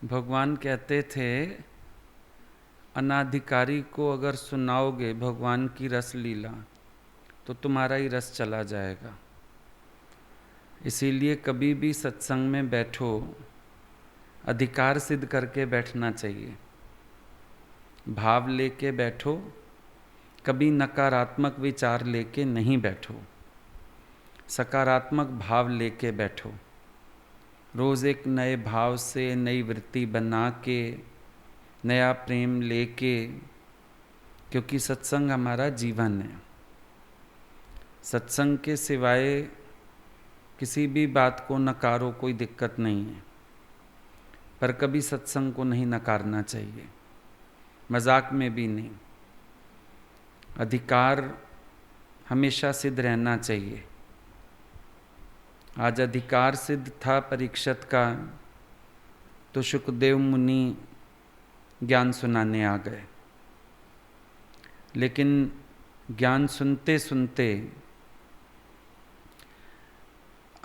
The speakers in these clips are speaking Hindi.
भगवान कहते थे, अनाधिकारी को अगर सुनाओगे भगवान की रस लीला तो तुम्हारा ही रस चला जाएगा। इसीलिए कभी भी सत्संग में बैठो, अधिकार सिद्ध करके बैठना चाहिए। भाव लेके बैठो, कभी नकारात्मक विचार लेके नहीं बैठो, सकारात्मक भाव लेके बैठो। रोज़ एक नए भाव से नई वृत्ति बना के, नया प्रेम लेके, क्योंकि सत्संग हमारा जीवन है। सत्संग के सिवाय किसी भी बात को नकारो, कोई दिक्कत नहीं है, पर कभी सत्संग को नहीं नकारना चाहिए, मजाक में भी नहीं। अधिकार हमेशा सिद्ध रहना चाहिए। आज अधिकार सिद्ध था परीक्षित का, तो शुकदेव मुनि ज्ञान सुनाने आ गए। लेकिन ज्ञान सुनते सुनते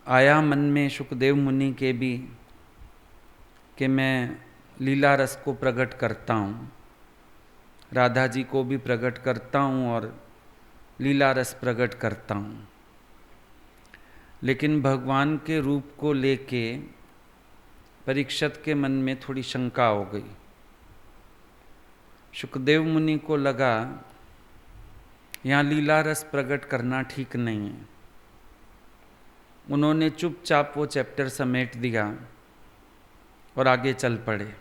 आया मन में शुकदेव मुनि के भी कि मैं लीला रस को प्रकट करता हूँ, राधा जी को भी प्रकट करता हूँ और लीला रस प्रकट करता हूँ। लेकिन भगवान के रूप को लेके परीक्षित के मन में थोड़ी शंका हो गई। शुकदेव मुनि को लगा यहाँ लीला रस प्रकट करना ठीक नहीं है। उन्होंने चुपचाप वो चैप्टर समेट दिया और आगे चल पड़े।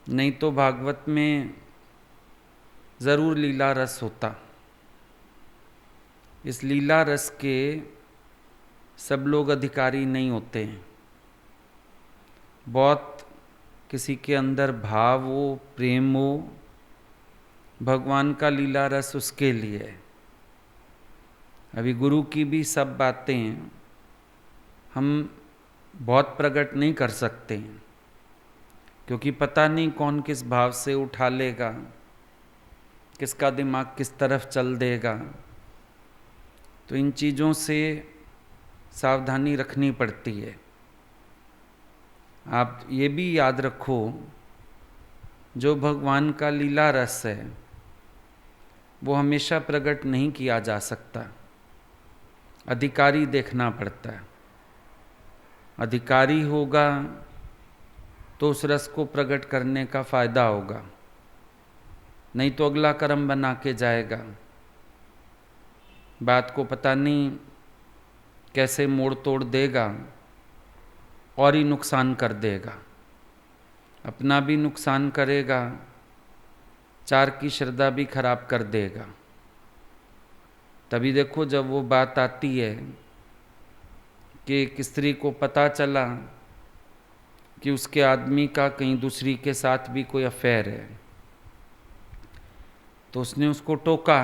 नहीं तो भागवत में ज़रूर लीला रस होता। इस लीला रस के सब लोग अधिकारी नहीं होते हैं। बहुत किसी के अंदर भाव हो, प्रेम हो, भगवान का लीला रस उसके लिए है। अभी गुरु की भी सब बातें हम बहुत प्रकट नहीं कर सकते हैं, क्योंकि पता नहीं कौन किस भाव से उठा लेगा, किसका दिमाग किस तरफ चल देगा। तो इन चीज़ों से सावधानी रखनी पड़ती है। आप ये भी याद रखो, जो भगवान का लीला रस है वो हमेशा प्रकट नहीं किया जा सकता, अधिकारी देखना पड़ता है। अधिकारी होगा तो उस रस को प्रकट करने का फायदा होगा, नहीं तो अगला कर्म बना के जाएगा। बात को पता नहीं कैसे मोड़ तोड़ देगा और ही नुकसान कर देगा। अपना भी नुकसान करेगा, चार की श्रद्धा भी खराब कर देगा। तभी देखो जब वो बात आती है कि एक स्त्री को पता चला कि उसके आदमी का कहीं दूसरी के साथ भी कोई अफेयर है, तो उसने उसको टोका।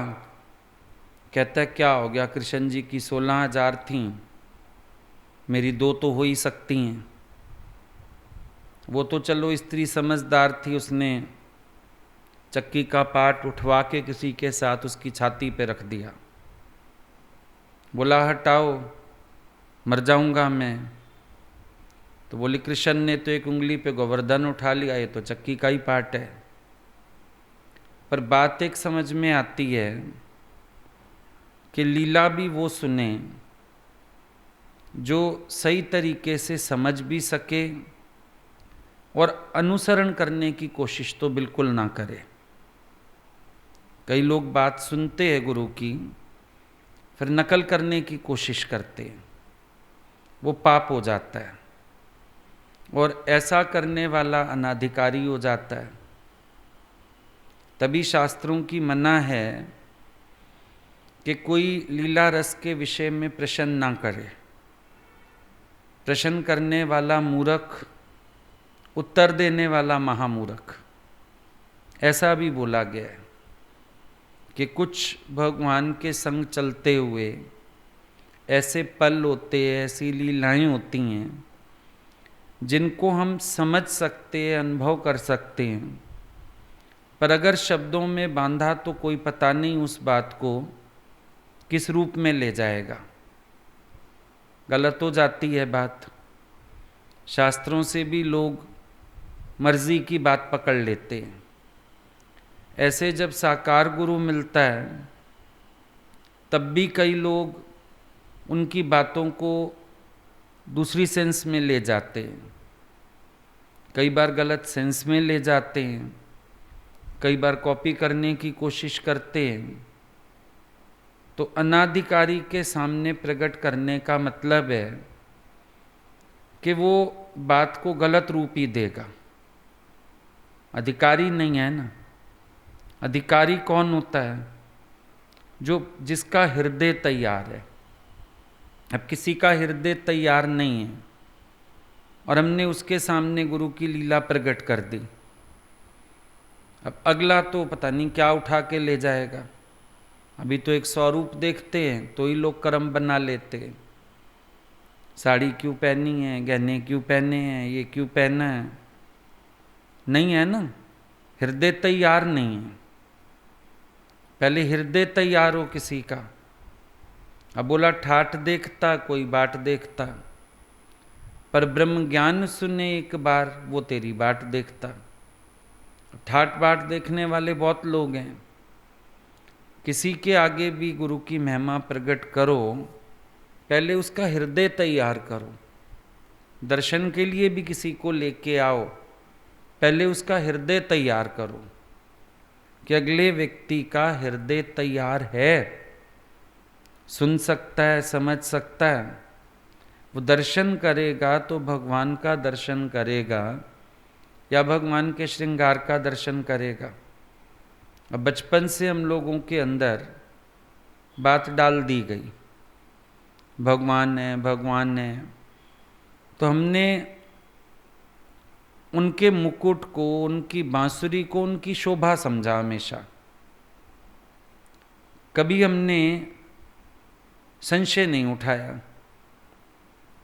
कहता है क्या हो गया, कृष्ण जी की 16,000 थीं, मेरी 2 तो हो ही सकती हैं। वो तो चलो स्त्री समझदार थी, उसने चक्की का पाट उठवा के किसी के साथ उसकी छाती पे रख दिया। बोला हटाओ, मर जाऊंगा मैं। तो बोली कृष्ण ने तो एक उंगली पे गोवर्धन उठा लिया, ये तो चक्की का ही पार्ट है। पर बात एक समझ में आती है कि लीला भी वो सुने जो सही तरीके से समझ भी सके और अनुसरण करने की कोशिश तो बिल्कुल ना करे। कई लोग बात सुनते हैं गुरु की, फिर नकल करने की कोशिश करते हैं, वो पाप हो जाता है और ऐसा करने वाला अनाधिकारी हो जाता है। तभी शास्त्रों की मना है कि कोई लीला रस के विषय में प्रश्न ना करे। प्रश्न करने वाला मूर्ख, उत्तर देने वाला महामूर्ख, ऐसा भी बोला गया है कि कुछ भगवान के संग चलते हुए ऐसे पल होते हैं, ऐसी लीलाएं होती हैं जिनको हम समझ सकते हैं, अनुभव कर सकते हैं, पर अगर शब्दों में बांधा तो कोई पता नहीं उस बात को किस रूप में ले जाएगा। गलत हो जाती है बात। शास्त्रों से भी लोग मर्जी की बात पकड़ लेते हैं। ऐसे जब साकार गुरु मिलता है तब भी कई लोग उनकी बातों को दूसरी सेंस में ले जाते हैं, कई बार गलत सेंस में ले जाते हैं, कई बार कॉपी करने की कोशिश करते हैं। तो अनाधिकारी के सामने प्रकट करने का मतलब है कि वो बात को गलत रूप ही देगा। अधिकारी नहीं है ना। अधिकारी कौन होता है? जिसका हृदय तैयार है। अब किसी का हृदय तैयार नहीं है और हमने उसके सामने गुरु की लीला प्रकट कर दी, अब अगला तो पता नहीं क्या उठा के ले जाएगा। अभी तो एक स्वरूप देखते हैं तो ही लोग कर्म बना लेते हैं। साड़ी क्यों पहनी है, गहने क्यों पहने हैं, ये क्यों पहना है, नहीं है ना, हृदय तैयार नहीं है। पहले हृदय तैयार हो किसी का। अब बोला ठाठ देखता कोई बाट देखता, पर ब्रह्म ज्ञान सुने एक बार वो तेरी बाट देखता। ठाठ बाट देखने वाले बहुत लोग हैं। किसी के आगे भी गुरु की महिमा प्रकट करो, पहले उसका हृदय तैयार करो। दर्शन के लिए भी किसी को लेके आओ, पहले उसका हृदय तैयार करो कि अगले व्यक्ति का हृदय तैयार है, सुन सकता है, समझ सकता है। वो दर्शन करेगा तो भगवान का दर्शन करेगा या भगवान के श्रृंगार का दर्शन करेगा। अब बचपन से हम लोगों के अंदर बात डाल दी गई, भगवान है भगवान है, तो हमने उनके मुकुट को, उनकी बांसुरी को उनकी शोभा समझा हमेशा। कभी हमने संशय नहीं उठाया।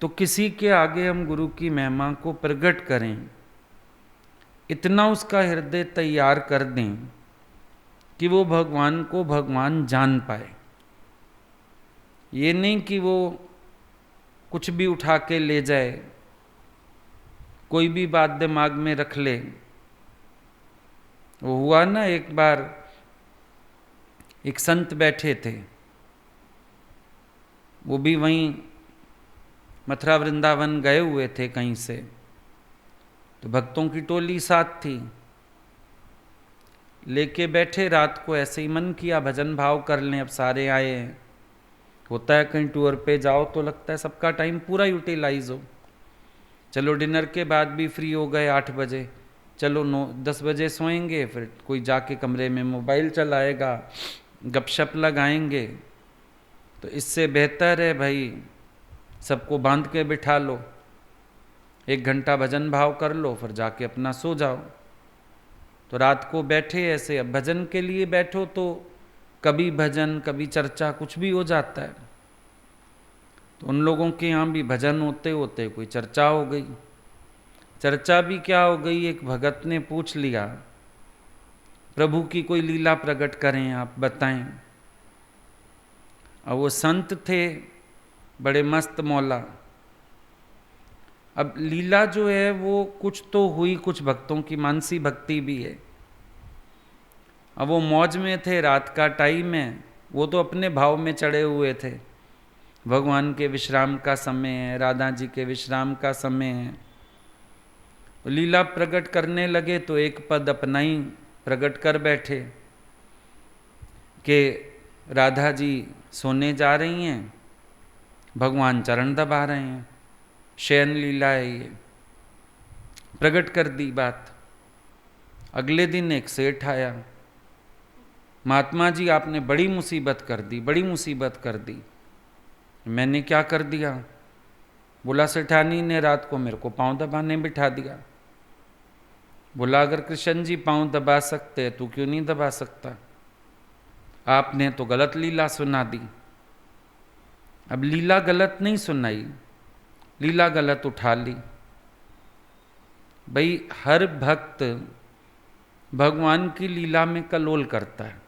तो किसी के आगे हम गुरु की महिमा को प्रकट करें, इतना उसका हृदय तैयार कर दें कि वो भगवान को भगवान जान पाए। ये नहीं कि वो कुछ भी उठा के ले जाए, कोई भी बात दिमाग में रख ले। वो हुआ ना, एक बार एक संत बैठे थे, वो भी वहीं मथुरा वृंदावन गए हुए थे कहीं से, तो भक्तों की टोली साथ थी, लेके बैठे। रात को ऐसे ही मन किया भजन भाव कर लें, अब सारे आए हैं। होता है कहीं टूर पे जाओ तो लगता है सबका टाइम पूरा यूटिलाइज हो। चलो डिनर के बाद भी फ्री हो गए 8 बजे, चलो 9-10 बजे सोएंगे, फिर कोई जाके कमरे में मोबाइल चलाएगा, गपशप लगाएंगे। तो इससे बेहतर है भाई सबको बांध के बिठा लो, 1 घंटा भजन भाव कर लो, फिर जाके अपना सो जाओ। तो रात को बैठे ऐसे, अब भजन के लिए बैठो तो कभी भजन कभी चर्चा कुछ भी हो जाता है। तो उन लोगों के यहाँ भी भजन होते होते कोई चर्चा हो गई। चर्चा भी क्या हो गई, एक भगत ने पूछ लिया प्रभु की कोई लीला प्रकट करें आप बताएं। अब वो संत थे बड़े मस्त मौला। अब लीला जो है वो कुछ तो हुई, कुछ भक्तों की मानसी भक्ति भी है। अब वो मौज में थे, रात का टाइम है, वो तो अपने भाव में चढ़े हुए थे। भगवान के विश्राम का समय है, राधा जी के विश्राम का समय है। तो लीला प्रकट करने लगे तो एक पद अपना ही प्रकट कर बैठे कि राधा जी सोने जा रही हैं, भगवान चरण दबा रहे हैं, शयन लीला है ये। प्रकट कर दी बात। अगले दिन एक सेठ आया, महात्मा जी आपने बड़ी मुसीबत कर दी, बड़ी मुसीबत कर दी। मैंने क्या कर दिया? बोला सेठानी ने रात को मेरे को पांव दबाने बिठा दिया। बोला अगर कृष्ण जी पांव दबा सकते तू क्यों नहीं दबा सकता? आपने तो गलत लीला सुना दी। अब लीला गलत नहीं सुनाई, लीला गलत उठा ली। भाई हर भक्त भगवान की लीला में कलोल करता है,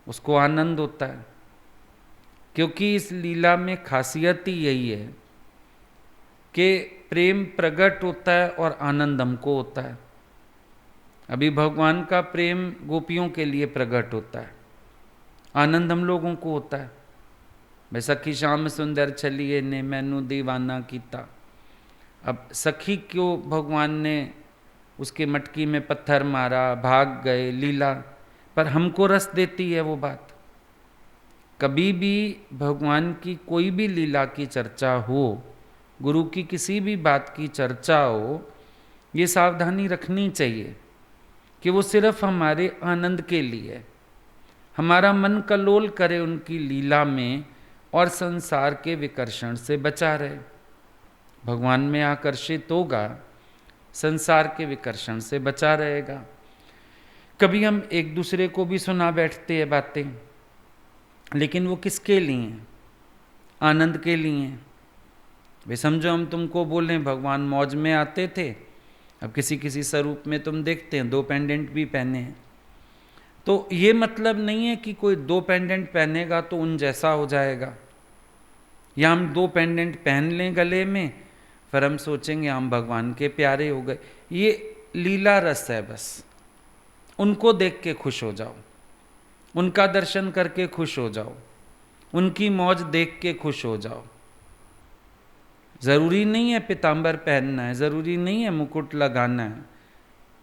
उसको आनंद होता है, क्योंकि इस लीला में खासियत ही यही है कि प्रेम प्रकट होता है और आनंद हमको होता है। अभी भगवान का प्रेम गोपियों के लिए प्रकट होता है, आनंद हम लोगों को होता है। भाई सखी श्याम सुंदर चलिए ने मैनू दीवाना कीता। अब सखी क्यों भगवान ने उसके मटकी में पत्थर मारा, भाग गए, लीला, पर हमको रस देती है वो बात। कभी भी भगवान की कोई भी लीला की चर्चा हो, गुरु की किसी भी बात की चर्चा हो, ये सावधानी रखनी चाहिए कि वो सिर्फ हमारे आनंद के लिए, हमारा मन कल्लोल करे उनकी लीला में और संसार के विकर्षण से बचा रहे। भगवान में आकर्षित होगा, संसार के विकर्षण से बचा रहेगा। कभी हम एक दूसरे को भी सुना बैठते हैं बातें, लेकिन वो किसके लिए? आनंद के लिए। वे समझो हम तुमको बोलें भगवान मौज में आते थे, अब किसी किसी स्वरूप में तुम देखते हैं 2 पेंडेंट भी पहने हैं, तो ये मतलब नहीं है कि कोई 2 पेंडेंट पहनेगा तो उन जैसा हो जाएगा, या हम 2 पेंडेंट पहन लें गले में फिर हम सोचेंगे हम भगवान के प्यारे हो गए। ये लीला रस है, बस उनको देख के खुश हो जाओ, उनका दर्शन करके खुश हो जाओ, उनकी मौज देख के खुश हो जाओ। ज़रूरी नहीं है पीताम्बर पहनना है, ज़रूरी नहीं है मुकुट लगाना है,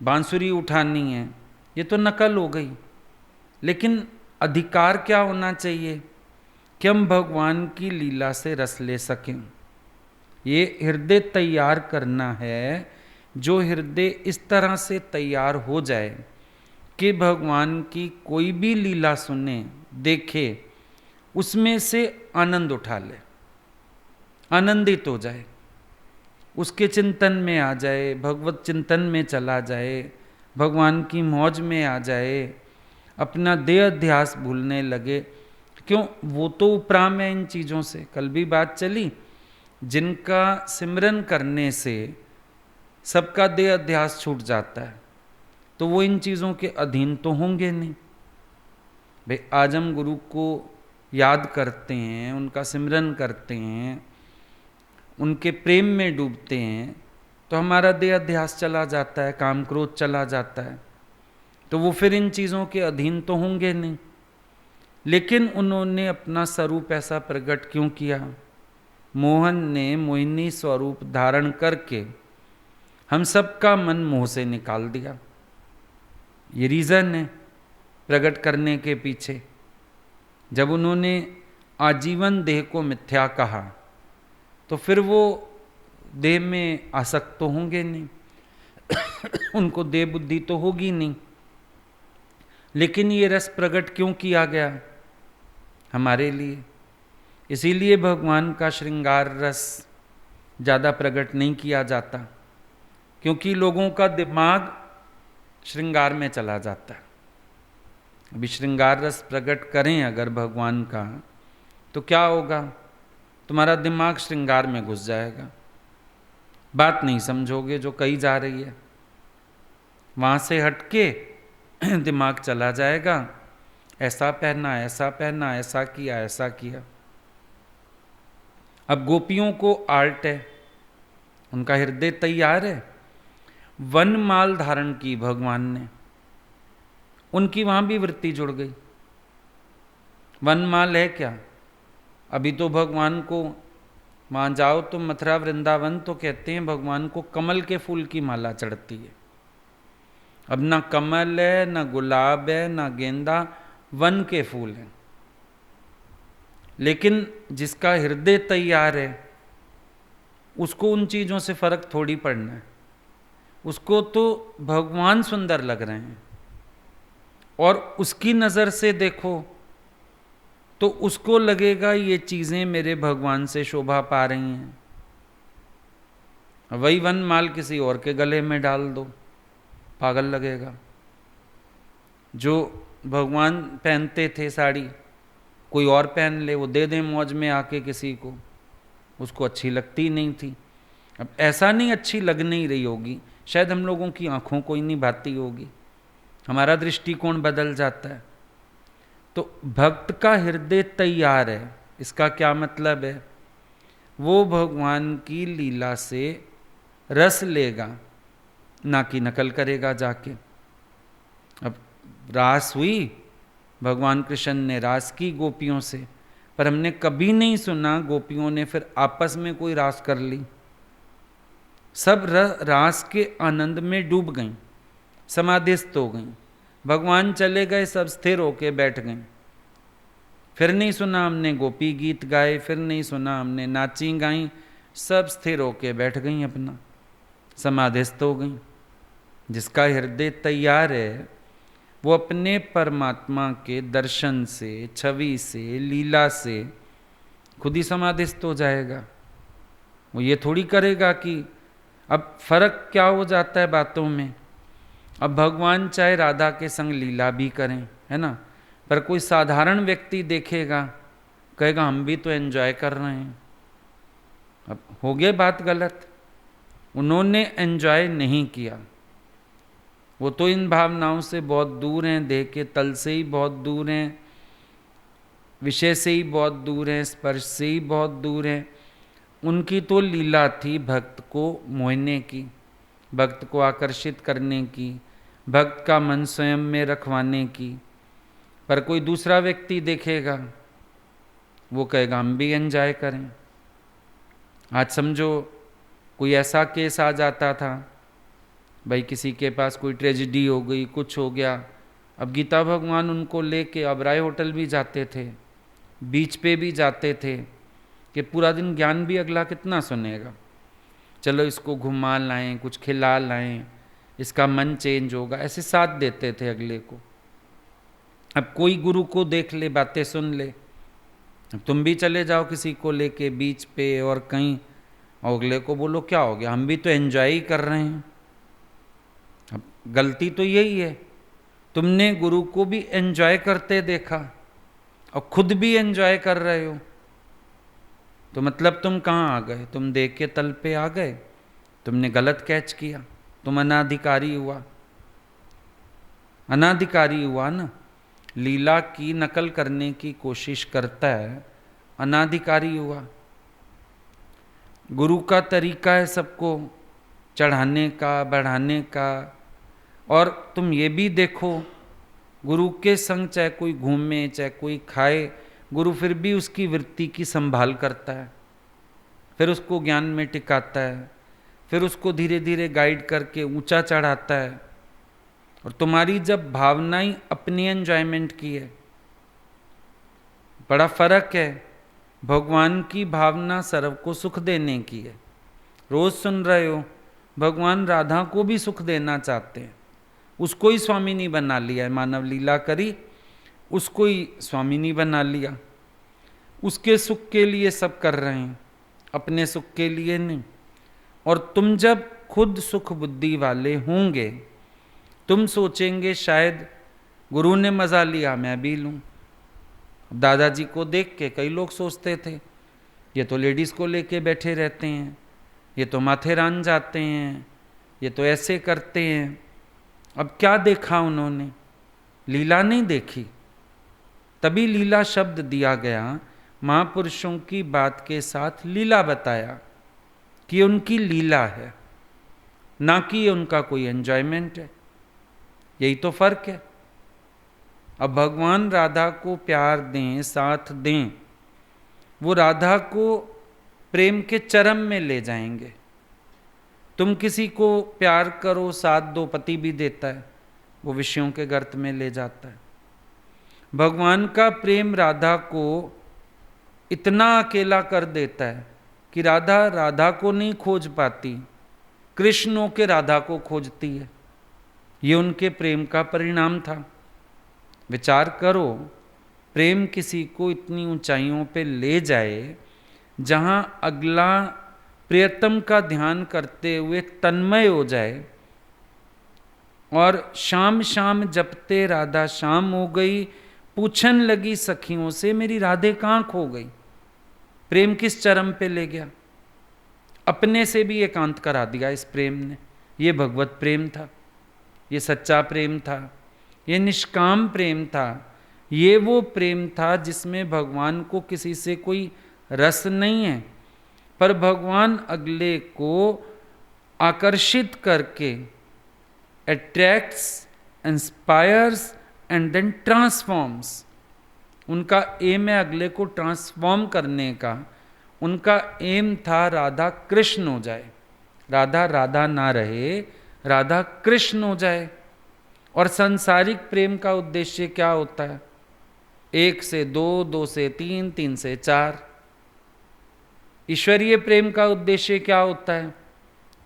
बांसुरी उठानी है, ये तो नकल हो गई। लेकिन अधिकार क्या होना चाहिए कि हम भगवान की लीला से रस ले सकें। ये हृदय तैयार करना है, जो हृदय इस तरह से तैयार हो जाए कि भगवान की कोई भी लीला सुने, देखे, उसमें से आनंद उठा ले, आनंदित हो जाए, उसके चिंतन में आ जाए, भगवत चिंतन में चला जाए, भगवान की मौज में आ जाए, अपना देह अध्यास भूलने लगे। क्यों? वो तो उपराम है इन चीज़ों से। कल भी बात चली, जिनका सिमरन करने से सबका देह अध्यास छूट जाता है, तो वो इन चीज़ों के अधीन तो होंगे नहीं। भाई आज हम गुरु को याद करते हैं, उनका सिमरन करते हैं, उनके प्रेम में डूबते हैं, तो हमारा देह अध्यास चला जाता है, काम क्रोध चला जाता है, तो वो फिर इन चीज़ों के अधीन तो होंगे नहीं। लेकिन उन्होंने अपना स्वरूप ऐसा प्रकट क्यों किया? मोहन ने मोहिनी स्वरूप धारण करके हम सबका मन मोह से निकाल दिया। ये रीज़न है प्रकट करने के पीछे। जब उन्होंने आजीवन देह को मिथ्या कहा, तो फिर वो देह में आसक्त तो होंगे नहीं, उनको देह बुद्धि तो होगी नहीं। लेकिन ये रस प्रकट क्यों किया गया? हमारे लिए। इसीलिए भगवान का श्रृंगार रस ज़्यादा प्रकट नहीं किया जाता, क्योंकि लोगों का दिमाग श्रृंगार में चला जाता है। अभी श्रृंगार रस प्रकट करें अगर भगवान का, तो क्या होगा? तुम्हारा दिमाग श्रृंगार में घुस जाएगा, बात नहीं समझोगे जो कही जा रही है, वहाँ से हटके दिमाग चला जाएगा, ऐसा पहना, ऐसा पहना, ऐसा किया, ऐसा किया। अब गोपियों को आर्ट है, उनका हृदय तैयार है, वनमाल धारण की भगवान ने, उनकी वहां भी वृत्ति जुड़ गई। वनमाल है क्या? अभी तो भगवान को वहां जाओ तो मथुरा वृंदावन तो कहते हैं भगवान को कमल के फूल की माला चढ़ती है। अब ना कमल है, ना गुलाब है, ना गेंदा, वन के फूल हैं। लेकिन जिसका हृदय तैयार है उसको उन चीज़ों से फर्क थोड़ी पड़ना है, उसको तो भगवान सुंदर लग रहे हैं, और उसकी नज़र से देखो तो उसको लगेगा ये चीज़ें मेरे भगवान से शोभा पा रही हैं। वही वन माल किसी और के गले में डाल दो, पागल लगेगा। जो भगवान पहनते थे साड़ी, कोई और पहन ले, वो दे दें मौज में आके किसी को, उसको अच्छी लगती नहीं थी। अब ऐसा नहीं अच्छी लग नहीं रही होगी, शायद हम लोगों की आंखों को ही नहीं भाती होगी, हमारा दृष्टिकोण बदल जाता है। तो भक्त का हृदय तैयार है, इसका क्या मतलब है? वो भगवान की लीला से रस लेगा, ना कि नकल करेगा जाके। रास हुई, भगवान कृष्ण ने रास की गोपियों से, पर हमने कभी नहीं सुना गोपियों ने फिर आपस में कोई रास कर ली। सब रास के आनंद में डूब गईं, समाधिस्थ हो गईं। भगवान चले गए, सब स्थिर होके बैठ गईं। फिर नहीं सुना हमने गोपी गीत गाए, फिर नहीं सुना हमने नाची गाई, सब स्थिर होके बैठ गईं, अपना समाधिस्थ हो गईं। जिसका हृदय तैयार है वो अपने परमात्मा के दर्शन से, छवि से, लीला से खुद ही समाधिस्थ हो जाएगा। वो ये थोड़ी करेगा कि अब फर्क क्या हो जाता है बातों में। अब भगवान चाहे राधा के संग लीला भी करें, है ना, पर कोई साधारण व्यक्ति देखेगा, कहेगा हम भी तो एंजॉय कर रहे हैं। अब हो गई बात गलत। उन्होंने एंजॉय नहीं किया, वो तो इन भावनाओं से बहुत दूर हैं, देह के तल से ही बहुत दूर हैं, विषय से ही बहुत दूर हैं, स्पर्श से ही बहुत दूर हैं। उनकी तो लीला थी भक्त को मोहने की, भक्त को आकर्षित करने की, भक्त का मन स्वयं में रखवाने की। पर कोई दूसरा व्यक्ति देखेगा, वो कहेगा हम भी एंजॉय करें। आज समझो कोई ऐसा केस आ जाता था, भाई किसी के पास कोई ट्रेजिडी हो गई, कुछ हो गया, अब गीता भगवान उनको लेके अबराय होटल भी जाते थे, बीच पे भी जाते थे, कि पूरा दिन ज्ञान भी अगला कितना सुनेगा, चलो इसको घुमा लाएं, कुछ खिला लाएं, इसका मन चेंज होगा, ऐसे साथ देते थे अगले को। अब कोई गुरु को देख ले, बातें सुन ले, अब तुम भी चले जाओ किसी को लेके बीच पे और कहीं, और अगले को बोलो क्या हो गया, हम भी तो एंजॉय ही कर रहे हैं। अब गलती तो यही है, तुमने गुरु को भी एंजॉय करते देखा और खुद भी एंजॉय कर रहे हो, तो मतलब तुम कहाँ आ गए, तुम देख के तल पे आ गए, तुमने गलत कैच किया, तुम अनाधिकारी हुआ, अनाधिकारी हुआ ना। लीला की नकल करने की कोशिश करता है, अनाधिकारी हुआ। गुरु का तरीका है सबको चढ़ाने का, बढ़ाने का। और तुम ये भी देखो, गुरु के संग चाहे कोई घूमे, चाहे कोई खाए, गुरु फिर भी उसकी वृत्ति की संभाल करता है, फिर उसको ज्ञान में टिकाता है, फिर उसको धीरे धीरे गाइड करके ऊंचा चढ़ाता है। और तुम्हारी जब भावना ही अपनी एंजॉयमेंट की है, बड़ा फर्क है। भगवान की भावना सर्व को सुख देने की है। रोज सुन रहे हो, भगवान राधा को भी सुख देना चाहते हैं, उसको ही स्वामिनी बना लिया है, मानव लीला करी, उसको ही स्वामिनी बना लिया, उसके सुख के लिए सब कर रहे हैं, अपने सुख के लिए नहीं। और तुम जब खुद सुख बुद्धि वाले होंगे, तुम सोचेंगे शायद गुरु ने मजा लिया, मैं भी लूं। दादाजी को देख के कई लोग सोचते थे ये तो लेडीज को लेके बैठे रहते हैं, ये तो माथेरान जाते हैं, ये तो ऐसे करते हैं। अब क्या देखा उन्होंने, लीला नहीं देखी, तभी लीला शब्द दिया गया। महापुरुषों की बात के साथ लीला बताया कि उनकी लीला है, ना कि ये उनका कोई एंजॉयमेंट है। यही तो फर्क है। अब भगवान राधा को प्यार दें, साथ दें, वो राधा को प्रेम के चरम में ले जाएंगे। तुम किसी को प्यार करो, साथ दो, पति भी देता है, वो विषयों के गर्त में ले जाता है। भगवान का प्रेम राधा को इतना अकेला कर देता है कि राधा राधा को नहीं खोज पाती, कृष्ण के राधा को खोजती है। ये उनके प्रेम का परिणाम था। विचार करो, प्रेम किसी को इतनी ऊंचाइयों पे ले जाए जहां अगला प्रियतम का ध्यान करते हुए तन्मय हो जाए, और शाम शाम जपते राधा शाम हो गई, पूछन लगी सखियों से मेरी राधे कहाँ खो गई। प्रेम किस चरम पे ले गया, अपने से भी एकांत करा दिया इस प्रेम ने। ये भगवत प्रेम था, ये सच्चा प्रेम था, ये निष्काम प्रेम था। ये वो प्रेम था जिसमें भगवान को किसी से कोई रस नहीं है, पर भगवान अगले को आकर्षित करके, attracts, inspires and then transforms. उनका एम है अगले को ट्रांसफॉर्म करने का। उनका एम था राधा कृष्ण हो जाए, राधा राधा ना रहे, राधा कृष्ण हो जाए। और सांसारिक प्रेम का उद्देश्य क्या होता है? 1 से 2, 2 से 3, 3 से 4। ईश्वरीय प्रेम का उद्देश्य क्या होता है?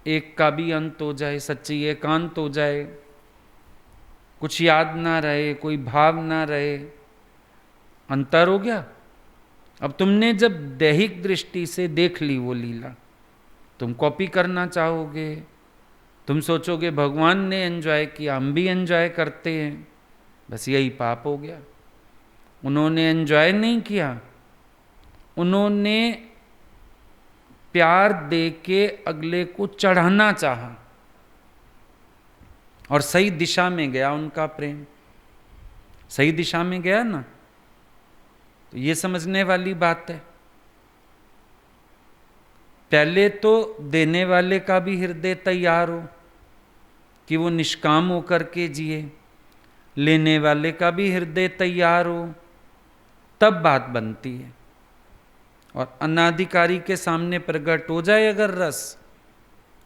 एक का भी अंत हो जाए, सच्ची एकांत हो जाए, कुछ याद ना रहे, कोई भाव ना रहे। अंतर हो गया। अब तुमने जब दैहिक दृष्टि से देख ली वो लीला, तुम कॉपी करना चाहोगे, तुम सोचोगे भगवान ने एंजॉय किया, हम भी एंजॉय करते हैं। बस यही पाप हो गया। उन्होंने एंजॉय नहीं किया, उन्होंने प्यार दे के अगले को चढ़ाना चाहा, और सही दिशा में गया उनका प्रेम, सही दिशा में गया ना। तो ये समझने वाली बात है। पहले तो देने वाले का भी हृदय तैयार हो कि वो निष्काम होकर के जिए, लेने वाले का भी हृदय तैयार हो, तब बात बनती है। और अनाधिकारी के सामने प्रकट हो जाए अगर रस,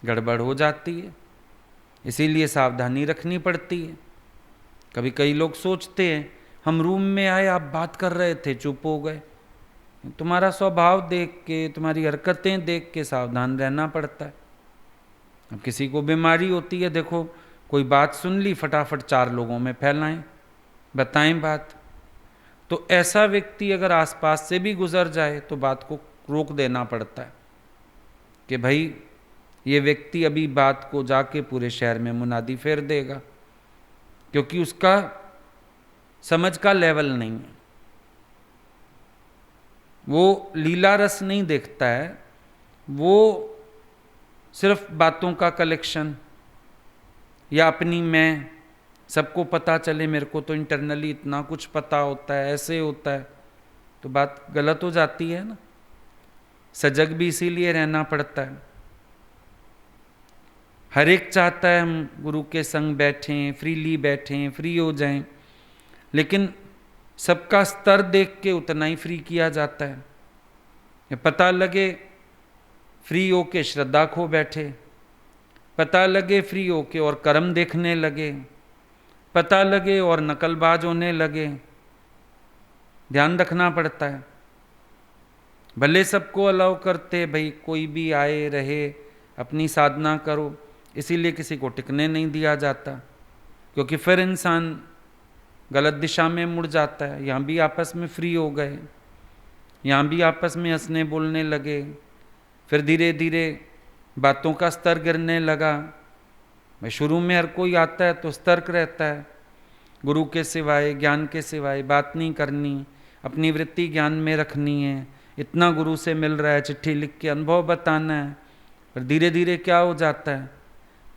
गड़बड़ हो जाती है। इसीलिए सावधानी रखनी पड़ती है। कभी कई लोग सोचते हैं हम रूम में आए, आप बात कर रहे थे, चुप हो गए। तुम्हारा स्वभाव देख के, तुम्हारी हरकतें देख के सावधान रहना पड़ता है। अब किसी को बीमारी होती है, देखो कोई बात सुन ली, फटाफट 4 लोगों में फैलाएं, बताएं बात। तो ऐसा व्यक्ति अगर आसपास से भी गुजर जाए तो बात को रोक देना पड़ता है कि भाई ये व्यक्ति अभी बात को जाके पूरे शहर में मुनादी फेर देगा, क्योंकि उसका समझ का लेवल नहीं है। वो लीला रस नहीं देखता है, वो सिर्फ बातों का कलेक्शन, या अपनी मैं, सबको पता चले मेरे को तो इंटरनली इतना कुछ पता होता है, ऐसे होता है, तो बात गलत हो जाती है ना। सजग भी इसीलिए रहना पड़ता है। हर एक चाहता है हम गुरु के संग बैठें, फ्रीली बैठें, फ्री हो जाएं, लेकिन सबका स्तर देख के उतना ही फ्री किया जाता है। ये पता लगे फ्री हो के श्रद्धा खो बैठे, पता लगे फ्री हो के और कर्म देखने लगे, पता लगे और नकलबाज होने लगे। ध्यान रखना पड़ता है। भले सबको अलाउ करते, भाई कोई भी आए रहे, अपनी साधना करो, इसीलिए किसी को टिकने नहीं दिया जाता, क्योंकि फिर इंसान गलत दिशा में मुड़ जाता है। यहाँ भी आपस में फ्री हो गए, यहाँ भी आपस में हंसने बोलने लगे, फिर धीरे धीरे बातों का स्तर गिरने लगा। मैं शुरू में हर कोई आता है तो सतर्क रहता है, गुरु के सिवाय, ज्ञान के सिवाय बात नहीं करनी, अपनी वृत्ति ज्ञान में रखनी है, इतना गुरु से मिल रहा है, चिट्ठी लिख के अनुभव बताना है। पर धीरे धीरे क्या हो जाता है,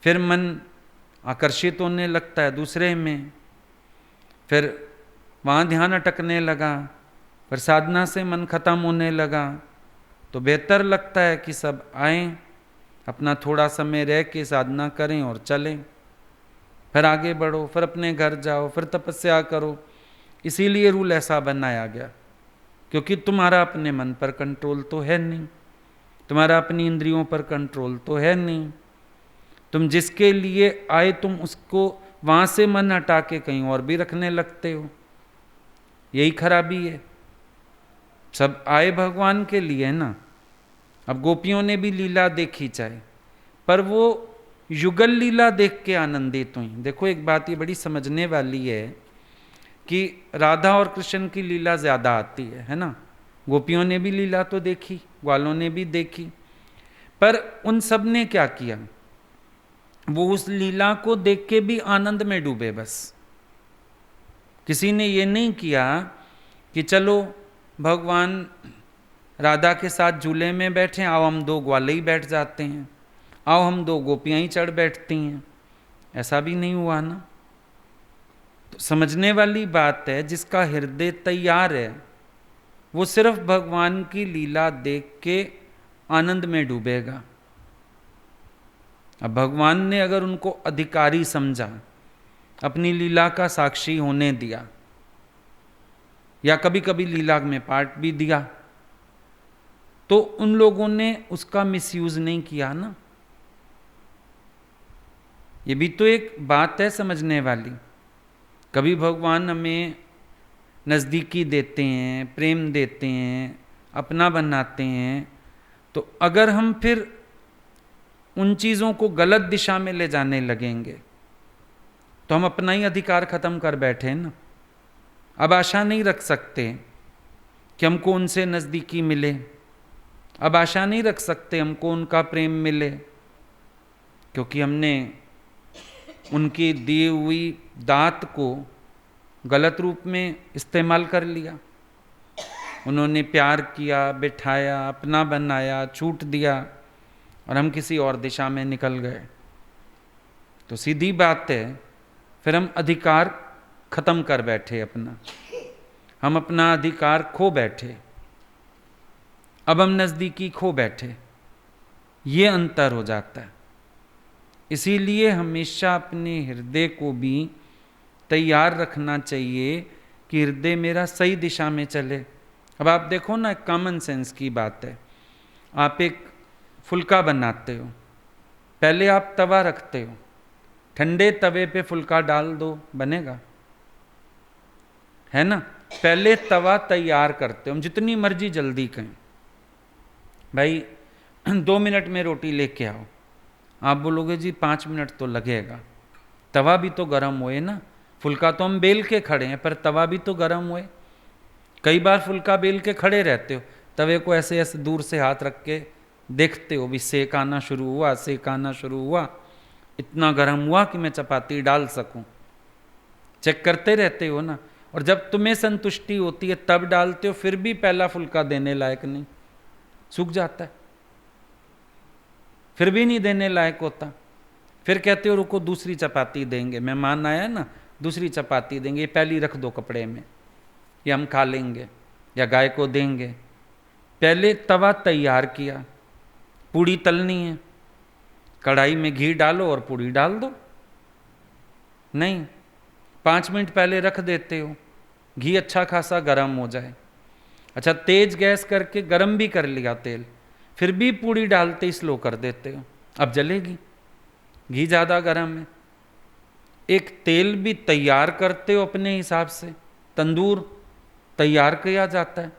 फिर मन आकर्षित होने लगता है दूसरे में, फिर वहाँ ध्यान अटकने लगा, फिर साधना से मन खत्म होने लगा। तो बेहतर लगता है कि सब आएं, अपना थोड़ा समय रह के साधना करें और चलें, फिर आगे बढ़ो, फिर अपने घर जाओ, फिर तपस्या करो। इसीलिए रूल ऐसा बनाया गया, क्योंकि तुम्हारा अपने मन पर कंट्रोल तो है नहीं, तुम्हारा अपनी इंद्रियों पर कंट्रोल तो है नहीं। तुम जिसके लिए आए तुम उसको वहाँ से मन हटा के कहीं और भी रखने लगते हो, यही खराबी है। सब आए भगवान के लिए ना। अब गोपियों ने भी लीला देखी चाहे, पर वो युगल लीला देख के आनंदित हुई। देखो एक बात ये बड़ी समझने वाली है कि राधा और कृष्ण की लीला ज़्यादा आती है ना। गोपियों ने भी लीला तो देखी, ग्वालों ने भी देखी, पर उन सब ने क्या किया, वो उस लीला को देख के भी आनंद में डूबे बस। किसी ने ये नहीं किया कि चलो भगवान राधा के साथ झूले में बैठे, आओ हम 2 ग्वाले ही बैठ जाते हैं, आओ हम 2 गोपियां ही चढ़ बैठती हैं। ऐसा भी नहीं हुआ ना। तो समझने वाली बात है, जिसका हृदय तैयार है वो सिर्फ भगवान की लीला देख के आनंद में डूबेगा। अब भगवान ने अगर उनको अधिकारी समझा अपनी लीला का साक्षी होने दिया, या कभी कभी लीला में पार्ट भी दिया, तो उन लोगों ने उसका मिसयूज नहीं किया ना। ये भी तो एक बात है समझने वाली। कभी भगवान हमें नज़दीकी देते हैं, प्रेम देते हैं, अपना बनाते हैं, तो अगर हम फिर उन चीज़ों को गलत दिशा में ले जाने लगेंगे तो हम अपना ही अधिकार खत्म कर बैठे ना। अब आशा नहीं रख सकते कि हमको उनसे नज़दीकी मिले, अब आशा नहीं रख सकते हमको उनका प्रेम मिले, क्योंकि हमने उनकी दी हुई दात को गलत रूप में इस्तेमाल कर लिया। उन्होंने प्यार किया, बिठाया, अपना बनाया, छूट दिया, और हम किसी और दिशा में निकल गए। तो सीधी बात है, फिर हम अधिकार खत्म कर बैठे अपना, हम अपना अधिकार खो बैठे, अब हम नज़दीकी खो बैठे। ये अंतर हो जाता है। इसीलिए हमेशा अपने हृदय को भी तैयार रखना चाहिए कि हृदय मेरा सही दिशा में चले। अब आप देखो ना, एक कॉमन सेंस की बात है। आप एक फुल्का बनाते हो, पहले आप तवा रखते हो, ठंडे तवे पे फुल्का डाल दो, बनेगा? है ना? पहले तवा तैयार करते हो। हम जितनी मर्जी जल्दी कहें, भाई 2 मिनट में रोटी लेके आओ, आप बोलोगे जी 5 मिनट तो लगेगा। तवा भी तो गर्म हुए ना। फुल्का तो हम बेल के खड़े हैं, पर तवा भी तो गर्म हुए। कई बार फुल्का बेल के खड़े रहते हो, तवे को ऐसे ऐसे दूर से हाथ रख के देखते हो, भी सेक आना शुरू हुआ, सेक आना शुरू हुआ, इतना गर्म हुआ कि मैं चपाती डाल सकूं। चेक करते रहते हो ना। और जब तुम्हें संतुष्टि होती है तब डालते हो, फिर भी पहला फुल्का देने लायक नहीं, सूख जाता है, फिर भी नहीं देने लायक होता। फिर कहते हो रुको दूसरी चपाती देंगे, मेहमान आया ना, दूसरी चपाती देंगे, ये पहली रख दो कपड़े में, ये हम खा लेंगे या गाय को देंगे। पहले तवा तैयार किया, पूड़ी तलनी है, कढ़ाई में घी डालो और पूड़ी डाल दो। नहीं, 5 मिनट पहले रख देते हो, घी अच्छा खासा गर्म हो जाए। अच्छा, तेज गैस करके गर्म भी कर लिया तेल, फिर भी पूड़ी डालते ही स्लो कर देते हो, अब जलेगी, घी ज़्यादा गर्म है। एक तेल भी तैयार करते हो अपने हिसाब से, तंदूर तैयार किया जाता है,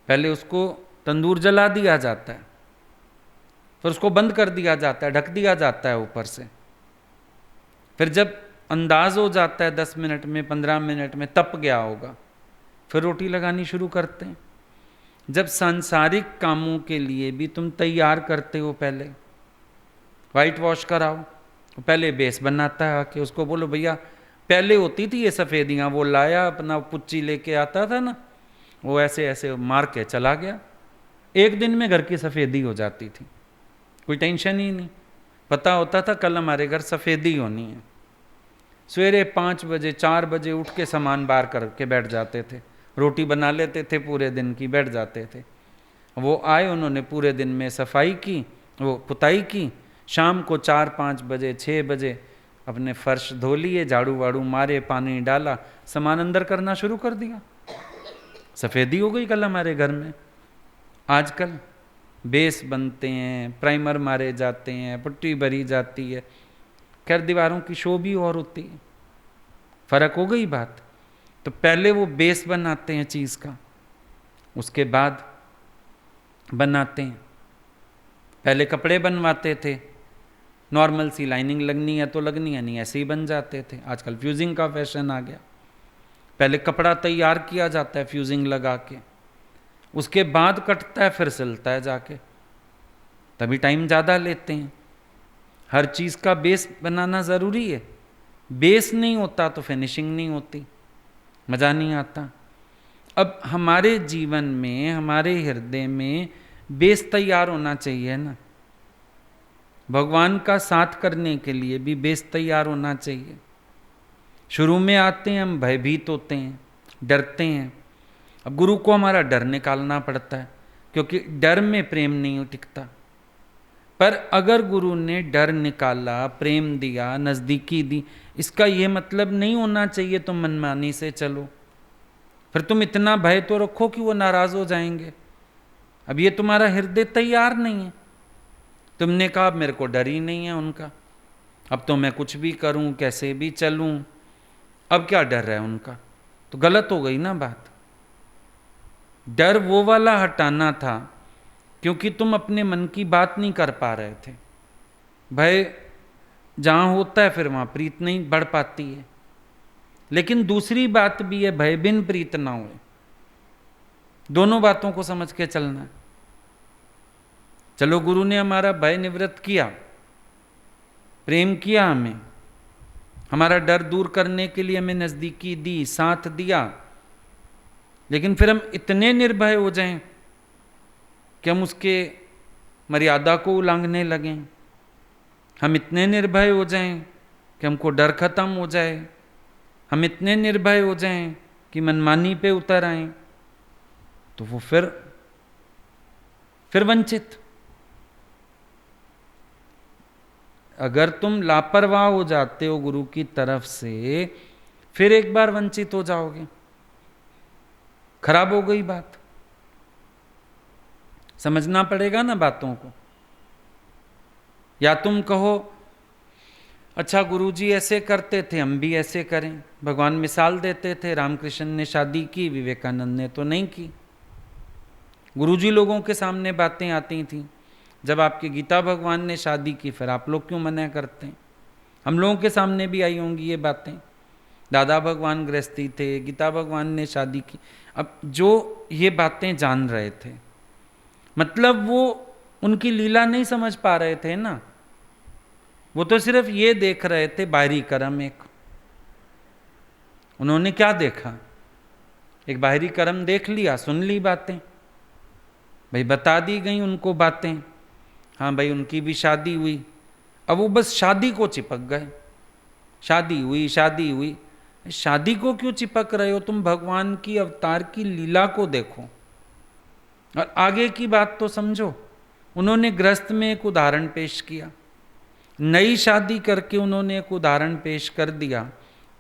पहले उसको तंदूर जला दिया जाता है, फिर उसको बंद कर दिया जाता है, ढक दिया जाता है ऊपर से। फिर जब अंदाज हो जाता है 10 मिनट में, 15 मिनट में तप गया होगा, फिर रोटी लगानी शुरू करते हैं। जब सांसारिक कामों के लिए भी तुम तैयार करते हो, पहले वाइट वॉश कराओ, पहले बेस बनाता है आके, उसको बोलो भैया, पहले होती थी ये सफ़ेदियाँ, वो लाया अपना पुच्ची लेके आता था ना, वो ऐसे ऐसे मार के चला गया, 1 दिन में घर की सफ़ेदी हो जाती थी, कोई टेंशन ही नहीं। पता होता था कल हमारे घर सफ़ेदी होनी है। सवेरे 5 बजे 4 बजे उठ के सामान बाहर करके बैठ जाते थे, रोटी बना लेते थे, पूरे दिन की बैठ जाते थे। वो आए, उन्होंने पूरे दिन में सफाई की, वो पुताई की, शाम को 4-5 बजे 6 बजे अपने फर्श धो लिए, झाड़ू वाड़ू मारे, पानी डाला, सामान अंदर करना शुरू कर दिया, सफ़ेदी हो गई कल हमारे घर में। आजकल बेस बनते हैं, प्राइमर मारे जाते हैं, पुट्टी भरी जाती है, खैर दीवारों की शो भी और होती है, फर्क हो गई बात। तो पहले वो बेस बनाते हैं चीज़ का, उसके बाद बनाते हैं। पहले कपड़े बनवाते थे, नॉर्मल सी लाइनिंग लगनी है तो लगनी है, नहीं ऐसे ही बन जाते थे। आजकल फ्यूजिंग का फैशन आ गया, पहले कपड़ा तैयार किया जाता है फ्यूजिंग लगा के, उसके बाद कटता है, फिर सिलता है जाके, तभी टाइम ज़्यादा लेते हैं। हर चीज़ का बेस बनाना ज़रूरी है, बेस नहीं होता तो फिनिशिंग नहीं होती, मज़ा नहीं आता। अब हमारे जीवन में, हमारे हृदय में बेस तैयार होना चाहिए ना। भगवान का साथ करने के लिए भी बेस तैयार होना चाहिए। शुरू में आते हैं हम भयभीत होते हैं, डरते हैं, अब गुरु को हमारा डर निकालना पड़ता है, क्योंकि डर में प्रेम नहीं टिकता। पर अगर गुरु ने डर निकाला, प्रेम दिया, नज़दीकी दी, इसका ये मतलब नहीं होना चाहिए तुम मनमानी से चलो। फिर तुम इतना भय तो रखो कि वो नाराज हो जाएंगे। अब ये तुम्हारा हृदय तैयार नहीं है। तुमने कहा मेरे को डर ही नहीं है उनका, अब तो मैं कुछ भी करूं, कैसे भी चलूं, अब क्या डर है उनका, तो गलत हो गई ना बात। डर वो वाला हटाना था क्योंकि तुम अपने मन की बात नहीं कर पा रहे थे। भय जहां होता है फिर वहां प्रीत नहीं बढ़ पाती है। लेकिन दूसरी बात भी है, भय बिन प्रीत ना हो। दोनों बातों को समझ के चलना है। चलो गुरु ने हमारा भय निवृत्त किया, प्रेम किया, हमें हमारा डर दूर करने के लिए हमें नज़दीकी दी, साथ दिया, लेकिन फिर हम इतने निर्भय हो जाएं कि हम उसके मर्यादा को उल्लंघने लगें। हम इतने निर्भय हो जाएं कि हमको डर खत्म हो जाए। हम इतने निर्भय हो जाएं कि मनमानी पे उतर आएं, तो वो फिर वंचित। अगर तुम लापरवाह हो जाते हो गुरु की तरफ से, फिर एक बार वंचित हो जाओगे, खराब हो गई बात। समझना पड़ेगा ना बातों को। या तुम कहो अच्छा गुरुजी ऐसे करते थे, हम भी ऐसे करें। भगवान मिसाल देते थे, रामकृष्ण ने शादी की, विवेकानंद ने तो नहीं की। गुरुजी लोगों के सामने बातें आती थीं। जब आपके गीता भगवान ने शादी की, फिर आप लोग क्यों मना करते हैं? हम लोगों के सामने भी आई होंगी ये बातें। दादा भगवान गृहस्थी थे, गीता भगवान ने शादी की। अब जो ये बातें जान रहे थे, मतलब वो उनकी लीला नहीं समझ पा रहे थे ना। वो तो सिर्फ ये देख रहे थे बाहरी कर्म। एक उन्होंने क्या देखा? एक बाहरी कर्म देख लिया, सुन ली बातें, भाई बता दी गई उनको बातें। हाँ भाई उनकी भी शादी हुई। अब वो बस शादी को चिपक गए। शादी हुई, शादी हुई। शादी को क्यों चिपक रहे हो? तुम भगवान की अवतार की लीला को देखो और आगे की बात तो समझो। उन्होंने गृहस्थ में एक उदाहरण पेश किया, नई शादी करके उन्होंने एक उदाहरण पेश कर दिया।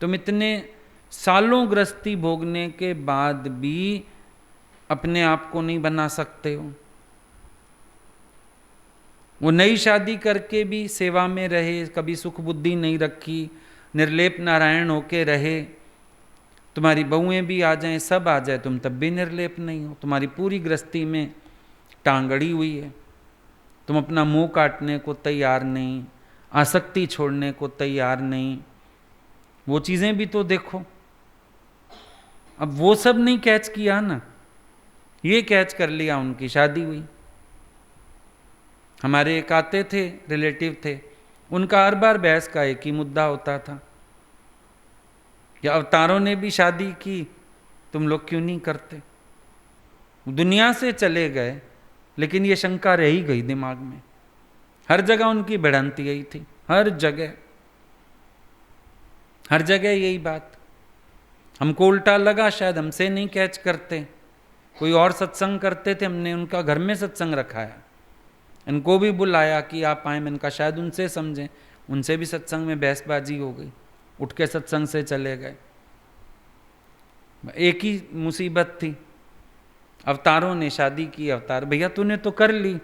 तुम इतने सालों गृहस्थी भोगने के बाद भी अपने आप को नहीं बना सकते हो। वो नई शादी करके भी सेवा में रहे, कभी सुख बुद्धि नहीं रखी, निर्लेप नारायण होके रहे। तुम्हारी बहुएं भी आ जाएं, सब आ जाए, तुम तब भी निर्लेप नहीं हो। तुम्हारी पूरी गृहस्थी में टांग अड़ी हुई है। तुम अपना मुंह काटने को तैयार नहीं, आसक्ति छोड़ने को तैयार नहीं। वो चीज़ें भी तो देखो। अब वो सब नहीं कैच किया ना, ये कैच कर लिया, उनकी शादी हुई। हमारे एक आते थे, रिलेटिव थे, उनका हर बार बहस का एक ही मुद्दा होता था, या अवतारों ने भी शादी की, तुम लोग क्यों नहीं करते? दुनिया से चले गए, लेकिन ये शंका रह ही गई दिमाग में। हर जगह उनकी भिड़ंती यही थी, हर जगह यही बात। हमको उल्टा लगा, शायद हमसे नहीं कैच करते। कोई और सत्संग करते थे, हमने उनका घर में सत्संग रखाया, इनको भी बुलाया कि आप आए। मैंने कहा शायद उनसे समझें। उनसे भी सत्संग में बहसबाजी हो गई, उठ के सत्संग से चले गए। एक ही मुसीबत थी, अवतारों ने शादी की। अवतार भैया तूने तो कर ली,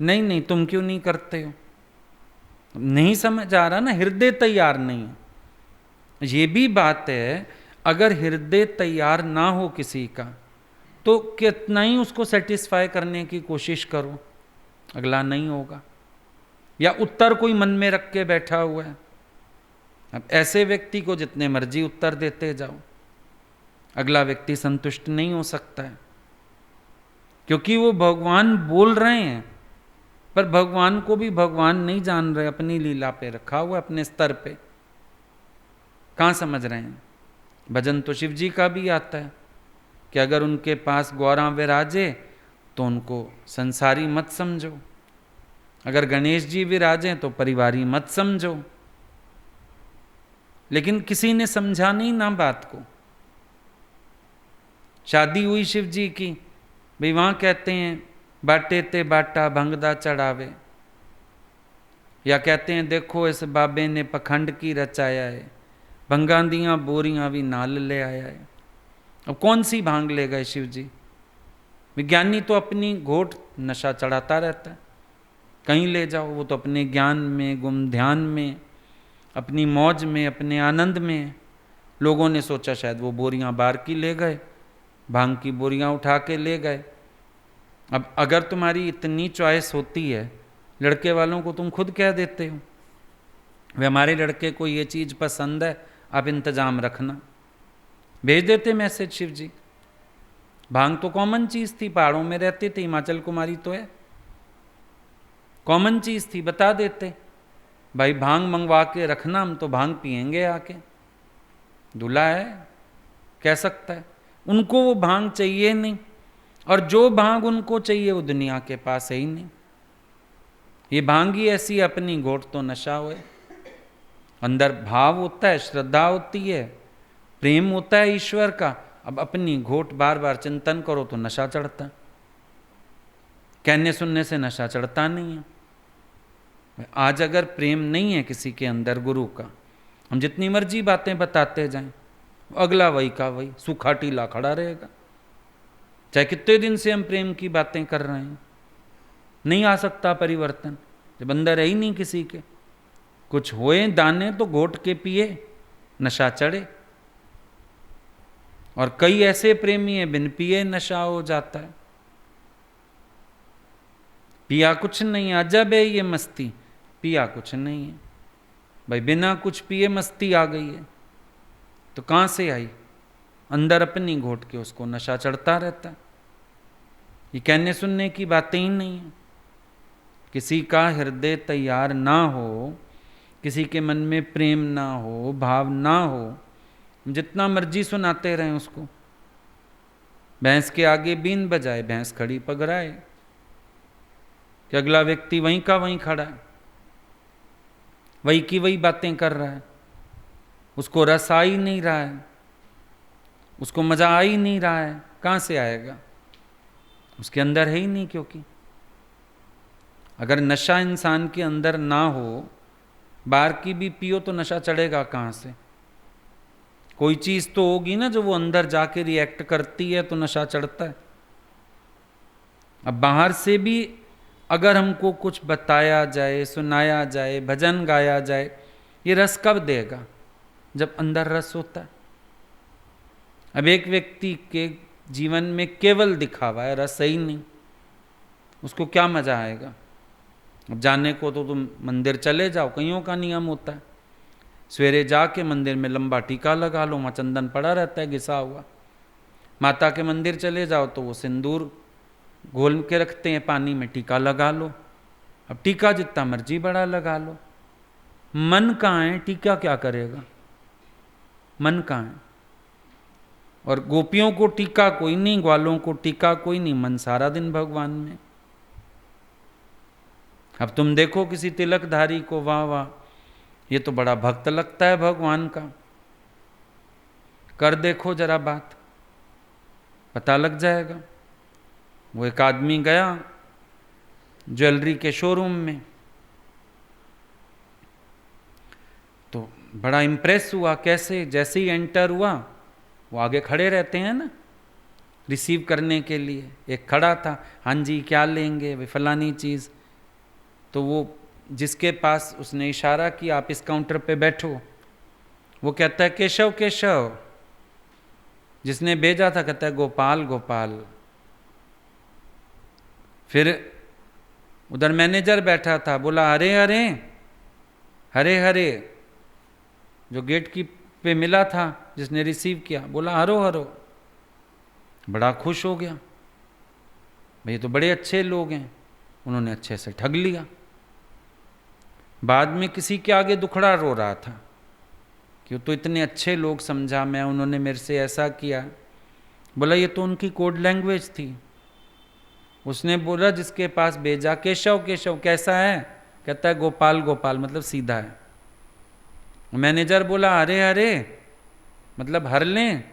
नहीं नहीं तुम क्यों नहीं करते हो? नहीं समझ आ रहा ना, हृदय तैयार नहीं है। ये भी बात है, अगर हृदय तैयार ना हो किसी का, तो कितना ही उसको सेटिस्फाई करने की कोशिश करो, अगला नहीं होगा। या उत्तर कोई मन में रख के बैठा हुआ है। अब ऐसे व्यक्ति को जितने मर्जी उत्तर देते जाओ, अगला व्यक्ति संतुष्ट नहीं हो सकता है, क्योंकि वो भगवान बोल रहे हैं, पर भगवान को भी भगवान नहीं जान रहे, अपनी लीला पे रखा हुआ, अपने स्तर पे। कहाँ समझ रहे हैं? भजन तो शिव जी का भी आता है कि अगर उनके पास गौरा विराजे तो उनको संसारी मत समझो, अगर गणेश जी विराजे तो परिवारी मत समझो। लेकिन किसी ने समझा नहीं ना बात को। शादी हुई शिव जी की, भाई वहां कहते हैं बाटे ते बाटा भंगदा चढ़ावे, या कहते हैं देखो इस बाबे ने पखंड की रचाया है, भंगा दियाँ बोरियां भी नाल ले आया है। अब कौन सी भांग ले गए शिव जी? विज्ञानी तो अपनी घोट नशा चढ़ाता रहता है, कहीं ले जाओ वो तो अपने ज्ञान में, गुम ध्यान में, अपनी मौज में, अपने आनंद में। लोगों ने सोचा शायद वो बोरियां बार की ले गए, भांग की बोरियां उठा के ले गए। अब अगर तुम्हारी इतनी चॉइस होती है, लड़के वालों को तुम खुद कह देते हो वे हमारे लड़के को ये चीज़ पसंद है, आप इंतज़ाम रखना, भेज देते मैसेज शिव जी। भांग तो कॉमन चीज़ थी, पहाड़ों में रहते थे, हिमाचल कुमारी तो है, कॉमन चीज़ थी, बता देते भाई भांग मंगवा के रखना, हम तो भांग पियेंगे आके। दूल्हा है, कह सकता है। उनको वो भांग चाहिए नहीं, और जो भांग उनको चाहिए वो दुनिया के पास है ही नहीं। ये भांग ही ऐसी अपनी घोट तो नशा हुए। अंदर भाव होता है, श्रद्धा होती है, प्रेम होता है ईश्वर का। अब अपनी घोट बार बार चिंतन करो तो नशा चढ़ता, कहने सुनने से नशा चढ़ता नहीं है। आज अगर प्रेम नहीं है किसी के अंदर गुरु का, हम जितनी मर्जी बातें बताते जाएं, अगला वही का वही सूखा टीला खड़ा रहेगा। चाहे कितने दिन से हम प्रेम की बातें कर रहे हैं, नहीं आ सकता परिवर्तन जब अंदर है ही नहीं किसी के। कुछ होए दाने तो घोट के पिए, नशा चढ़े। और कई ऐसे प्रेमी हैं बिन पिए नशा हो जाता है। पिया कुछ नहीं, अजब है ये मस्ती, पिया कुछ नहीं है भाई, बिना कुछ पिए मस्ती आ गई है तो कहाँ से आई? अंदर अपनी घोट के उसको नशा चढ़ता रहता है। ये कहने सुनने की बातें ही नहीं है। किसी का हृदय तैयार ना हो, किसी के मन में प्रेम ना हो, भाव ना हो, जितना मर्जी सुनाते रहें उसको। भैंस के आगे बीन बजाए, भैंस खड़ी पगड़ाए कि अगला व्यक्ति वहीं का वहीं खड़ा है, वही की वही बातें कर रहा है, उसको रस आ ही नहीं रहा है, उसको मजा आ ही नहीं रहा है। कहाँ से आएगा? उसके अंदर है ही नहीं। क्योंकि अगर नशा इंसान के अंदर ना हो, बाहर की भी पियो तो नशा चढ़ेगा कहाँ से? कोई चीज़ तो होगी ना जो वो अंदर जाके रिएक्ट करती है तो नशा चढ़ता है। अब बाहर से भी अगर हमको कुछ बताया जाए, सुनाया जाए, भजन गाया जाए, ये रस कब देगा? जब अंदर रस होता है। अब एक व्यक्ति के जीवन में केवल दिखावा है, रस ही नहीं, उसको क्या मजा आएगा? अब जाने को तो तुम मंदिर चले जाओ, कईयों का नियम होता है, सवेरे जाके मंदिर में लंबा टीका लगा लो, वहाँ चंदन पड़ा रहता है घिसा हुआ। माता के मंदिर चले जाओ तो वो सिंदूर घोल के रखते हैं पानी में, टीका लगा लो। अब टीका जितना मर्जी बड़ा लगा लो, मन कहाँ है? टीका क्या करेगा? मन कहाँ है? और गोपियों को टीका कोई नहीं, ग्वालों को टीका कोई नहीं, मन सारा दिन भगवान में। अब तुम देखो किसी तिलकधारी को, वाह वाह ये तो बड़ा भक्त लगता है भगवान का, कर देखो जरा बात, पता लग जाएगा। वो एक आदमी गया ज्वेलरी के शोरूम में, तो बड़ा इम्प्रेस हुआ। कैसे? जैसे ही एंटर हुआ, वो आगे खड़े रहते हैं ना रिसीव करने के लिए, एक खड़ा था, हाँ जी क्या लेंगे भाई, फलानी चीज़। तो वो जिसके पास उसने इशारा किया आप इस काउंटर पे बैठो, वो कहता है केशव केशव। जिसने भेजा था कहता है गोपाल गोपाल। फिर उधर मैनेजर बैठा था, बोला हरे हरे हरे हरे। जो गेट की पे मिला था जिसने रिसीव किया, बोला हरो हरो। बड़ा खुश हो गया, भाई तो बड़े अच्छे लोग हैं, उन्होंने अच्छे से ठग लिया। बाद में किसी के आगे दुखड़ा रो रहा था कि तो इतने अच्छे लोग समझा मैं, उन्होंने मेरे से ऐसा किया। बोला ये तो उनकी कोड लैंग्वेज थी। उसने बोला जिसके पास भेजा केशव केशव कैसा है? कहता है गोपाल गोपाल, मतलब सीधा है। मैनेजर बोला हरे हरे मतलब हर लें?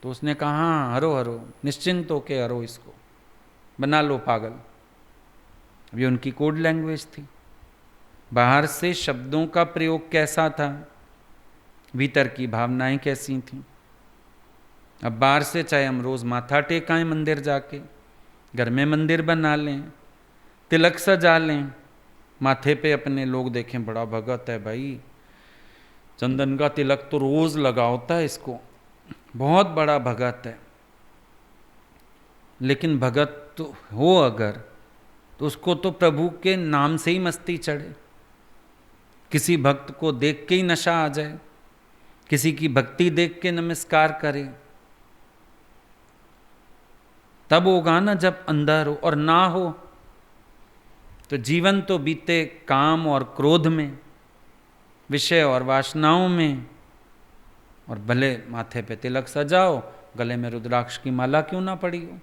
तो उसने कहा हाँ हरो हरो, निश्चिंत होके हरो, इसको बना लो पागल। ये उनकी कोड लैंग्वेज थी। बाहर से शब्दों का प्रयोग कैसा था, भीतर की भावनाएं कैसी थीं। अब बाहर से चाहे हम रोज माथा टेकाएं मंदिर जाके, घर में मंदिर बना लें, तिलक सजा लें, माथे पे अपने लोग देखें बड़ा भगत है भाई, चंदन का तिलक तो रोज लगा होता है इसको, बहुत बड़ा भगत है। लेकिन भगत तो हो अगर, तो उसको तो प्रभु के नाम से ही मस्ती चढ़े। किसी भक्त को देख के ही नशा आ जाए, किसी की भक्ति देख के नमस्कार करे, तब होगा ना जब अंदर हो। और ना हो तो जीवन तो बीते काम और क्रोध में, विषय और वासनाओं में। और भले माथे पे तिलक सजाओ, गले में रुद्राक्ष की माला क्यों ना पड़ी हो,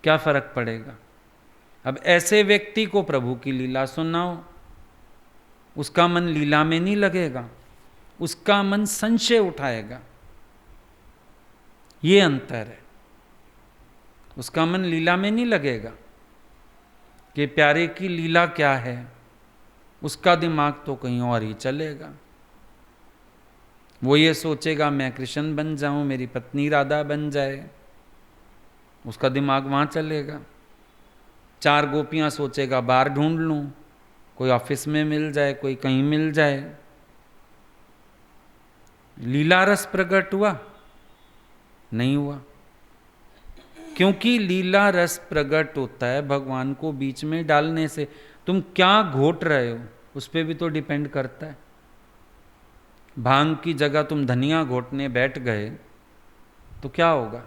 क्या फर्क पड़ेगा। अब ऐसे व्यक्ति को प्रभु की लीला सुनाओ, उसका मन लीला में नहीं लगेगा, उसका मन संशय उठाएगा। ये अंतर है। उसका मन लीला में नहीं लगेगा कि प्यारे की लीला क्या है, उसका दिमाग तो कहीं और ही चलेगा। वो ये सोचेगा मैं कृष्ण बन जाऊं, मेरी पत्नी राधा बन जाए, उसका दिमाग वहां चलेगा। चार गोपियां सोचेगा बाहर ढूंढ लूं, कोई ऑफिस में मिल जाए, कोई कहीं मिल जाए। लीला रस प्रकट हुआ? नहीं हुआ। क्योंकि लीला रस प्रकट होता है भगवान को बीच में डालने से। तुम क्या घोट रहे हो उस पर भी तो डिपेंड करता है। भांग की जगह तुम धनिया घोटने बैठ गए तो क्या होगा?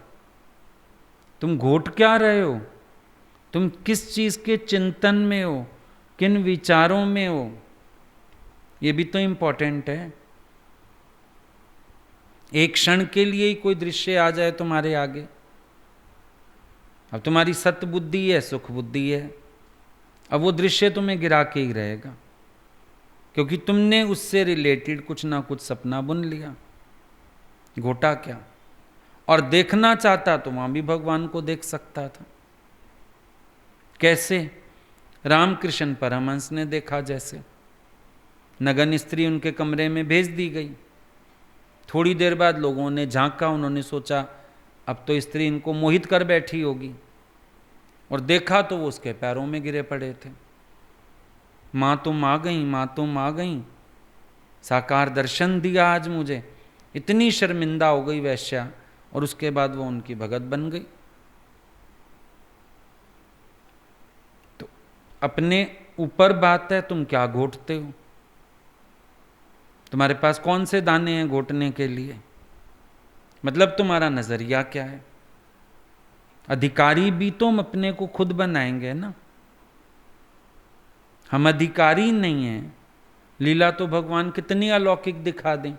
तुम घोट क्या रहे हो? तुम किस चीज के चिंतन में हो, किन विचारों में हो, ये भी तो इंपॉर्टेंट है। एक क्षण के लिए ही कोई दृश्य आ जाए तुम्हारे आगे, अब तुम्हारी सत्य बुद्धि है, सुख बुद्धि है, अब वो दृश्य तुम्हें गिरा के ही रहेगा, क्योंकि तुमने उससे रिलेटेड कुछ ना कुछ सपना बुन लिया। घोटा क्या? और देखना चाहता तो वहां भी भगवान को देख सकता था। कैसे? रामकृष्ण परमहंस ने देखा। जैसे नगन स्त्री उनके कमरे में भेज दी गई, थोड़ी देर बाद लोगों ने झांका, उन्होंने सोचा अब तो स्त्री इनको मोहित कर बैठी होगी, और देखा तो वो उसके पैरों में गिरे पड़े थे। माँ तुम आ गई, माँ तुम आ गई, साकार दर्शन दिया आज मुझे। इतनी शर्मिंदा हो गई वैश्या, और उसके बाद वो उनकी भगत बन गई। तो अपने ऊपर बात है, तुम क्या घोटते हो? तुम्हारे पास कौन से दाने हैं घोटने के लिए? मतलब तुम्हारा नजरिया क्या है? अधिकारी भी तो हम अपने को खुद बनाएंगे ना। हम अधिकारी नहीं हैं। लीला तो भगवान कितनी अलौकिक दिखा दें,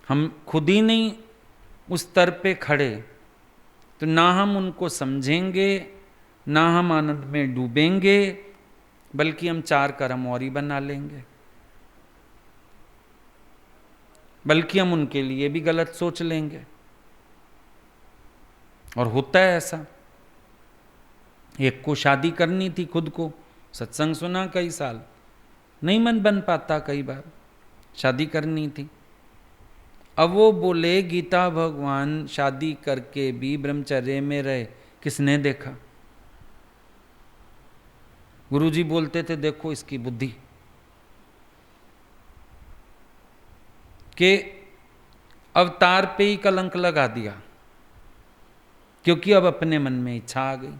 हम खुद ही नहीं उस स्तर पे खड़े, तो ना हम उनको समझेंगे, ना हम आनंद में डूबेंगे, बल्कि हम चार कर्म और ही बना लेंगे, बल्कि हम उनके लिए भी गलत सोच लेंगे। और होता है ऐसा। एक को शादी करनी थी, खुद को सत्संग सुना कई साल, नहीं मन बन पाता, कई बार शादी करनी थी। अब वो बोले गीता भगवान शादी करके भी ब्रह्मचर्य में रहे, किसने देखा? गुरुजी बोलते थे देखो इसकी बुद्धि, कि अवतार पे ही कलंक लगा दिया, क्योंकि अब अपने मन में इच्छा आ गई।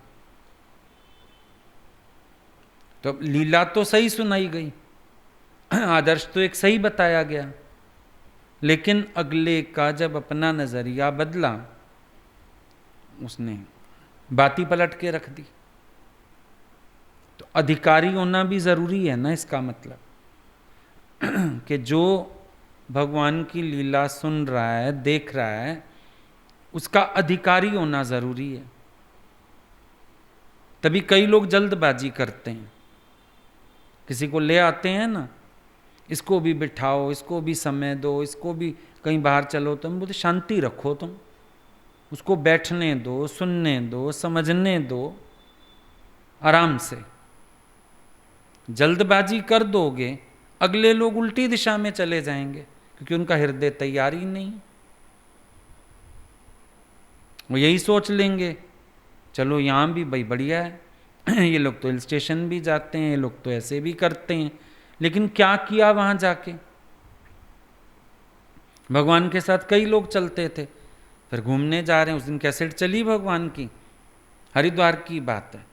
तो लीला तो सही सुनाई गई, आदर्श तो एक सही बताया गया, लेकिन अगले का जब अपना नजरिया बदला, उसने बाती पलट के रख दी। तो अधिकारी होना भी जरूरी है ना, इसका मतलब कि जो भगवान की लीला सुन रहा है, देख रहा है, उसका अधिकारी होना जरूरी है। तभी कई लोग जल्दबाजी करते हैं, किसी को ले आते हैं ना, इसको भी बिठाओ, इसको भी समय दो, इसको भी कहीं बाहर चलो, तुम बोलते शांति रखो, तुम उसको बैठने दो, सुनने दो, समझने दो आराम से। जल्दबाजी कर दोगे, अगले लोग उल्टी दिशा में चले जाएंगे, क्योंकि उनका हृदय तैयार ही नहीं। वो यही सोच लेंगे, चलो यहाँ भी भाई बढ़िया है, ये लोग तो हिल स्टेशन भी जाते हैं, ये लोग तो ऐसे भी करते हैं, लेकिन क्या किया वहाँ जाके। भगवान के साथ कई लोग चलते थे, फिर घूमने जा रहे हैं, उस दिन कैसेट चली भगवान की, हरिद्वार की बात है।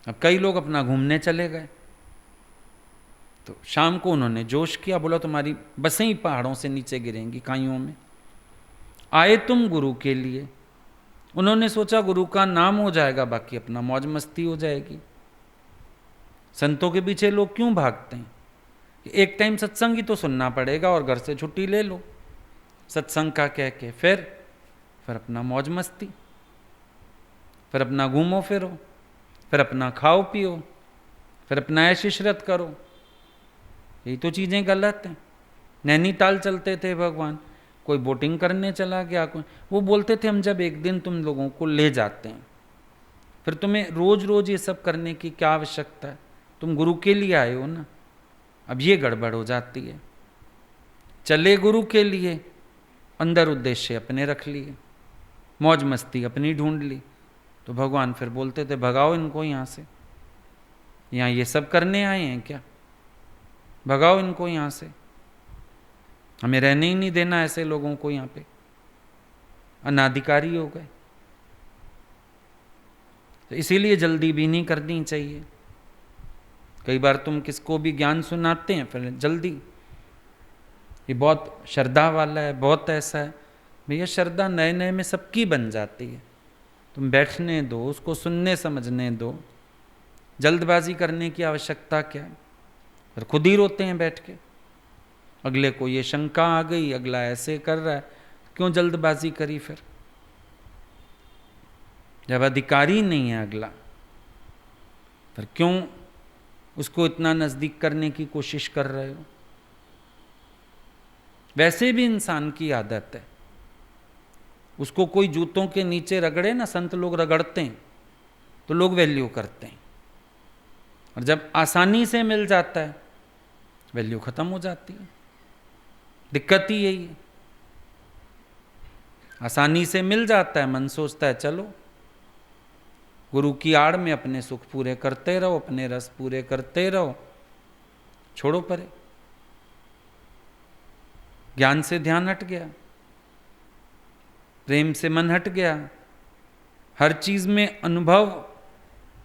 अब कई लोग अपना घूमने चले गए, तो शाम को उन्होंने जोश किया, बोला तुम्हारी बसें ही पहाड़ों से नीचे गिरेंगी खाइयों में। आए तुम गुरु के लिए, उन्होंने सोचा गुरु का नाम हो जाएगा, बाकी अपना मौज मस्ती हो जाएगी। संतों के पीछे लोग क्यों भागते हैं? एक टाइम सत्संग ही तो सुनना पड़ेगा और घर से छुट्टी ले लो सत्संग का कह के, फिर अपना मौज मस्ती, फिर अपना घूमो फिरो, फिर अपना खाओ पियो, फिर अपना ऐश इशरत करो। यही तो चीज़ें गलत हैं। नैनीताल चलते थे भगवान, कोई बोटिंग करने चला गया, कोई, वो बोलते थे हम जब एक दिन तुम लोगों को ले जाते हैं, फिर तुम्हें रोज रोज ये सब करने की क्या आवश्यकता है, तुम गुरु के लिए आए हो ना। अब ये गड़बड़ हो जाती है, चले गुरु के लिए, अंदर उद्देश्य अपने रख लिए, मौज मस्ती अपनी ढूंढ ली, तो भगवान फिर बोलते थे भगाओ इनको यहाँ से, यहाँ ये सब करने आए हैं क्या, भगाओ इनको यहाँ से, हमें रहने ही नहीं देना ऐसे लोगों को यहाँ पे, अनाधिकारी हो गए। तो इसीलिए जल्दी भी नहीं करनी चाहिए। कई बार तुम किसको भी ज्ञान सुनाते हैं, फिर जल्दी, ये बहुत श्रद्धा वाला है, बहुत ऐसा है, भैया श्रद्धा नए नए में सबकी बन जाती है, तुम बैठने दो, उसको सुनने समझने दो, जल्दबाजी करने की आवश्यकता क्या है। फिर खुद ही रोते हैं बैठ के, अगले को ये शंका आ गई, अगला ऐसे कर रहा है, क्यों जल्दबाजी करी। फिर जब अधिकारी नहीं है अगला, फिर क्यों उसको इतना नज़दीक करने की कोशिश कर रहे हो। वैसे भी इंसान की आदत है, उसको कोई जूतों के नीचे रगड़े ना, संत लोग रगड़ते हैं तो लोग वैल्यू करते हैं, और जब आसानी से मिल जाता है वैल्यू खत्म हो जाती है। दिक्कत ही यही है, आसानी से मिल जाता है, मन सोचता है चलो गुरु की आड़ में अपने सुख पूरे करते रहो, अपने रस पूरे करते रहो, छोड़ो परे। ज्ञान से ध्यान हट गया, प्रेम से मन हट गया, हर चीज में अनुभव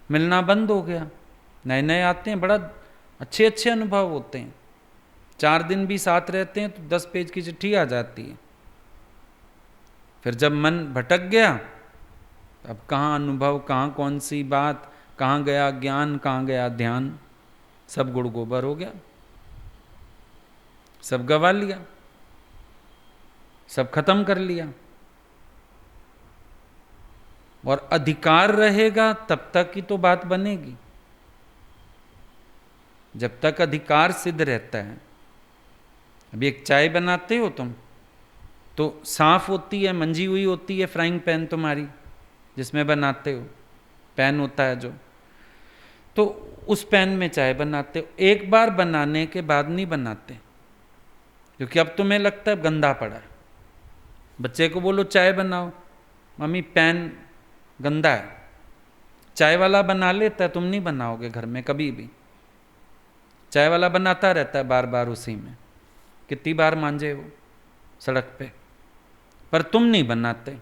मिलना बंद हो गया। नए नए आते हैं, बड़ा अच्छे अच्छे अनुभव होते हैं, 4 दिन भी साथ रहते हैं तो 10 पेज की चिट्ठी आ जाती है। फिर जब मन भटक गया, अब कहाँ अनुभव, कहाँ कौन सी बात, कहाँ गया ज्ञान, कहाँ गया ध्यान, सब गुड़ गोबर हो गया, सब गवा लिया, सब खत्म कर लिया। और अधिकार रहेगा तब तक ही तो बात बनेगी, जब तक अधिकार सिद्ध रहता है। अभी एक चाय बनाते हो तुम, तो साफ होती है, मंजी हुई होती है फ्राइंग पैन तुम्हारी जिसमें बनाते हो, पैन होता है जो, तो उस पैन में चाय बनाते हो। एक बार बनाने के बाद नहीं बनाते, क्योंकि अब तुम्हें लगता है गंदा पड़ा है। बच्चे को बोलो चाय बनाओ, मम्मी पैन गंदा है, चाय वाला बना लेता है, तुम नहीं बनाओगे घर में कभी भी। चाय वाला बनाता रहता है बार बार उसी में, कितनी बार मांजे हो सड़क पे, पर तुम नहीं बनाते।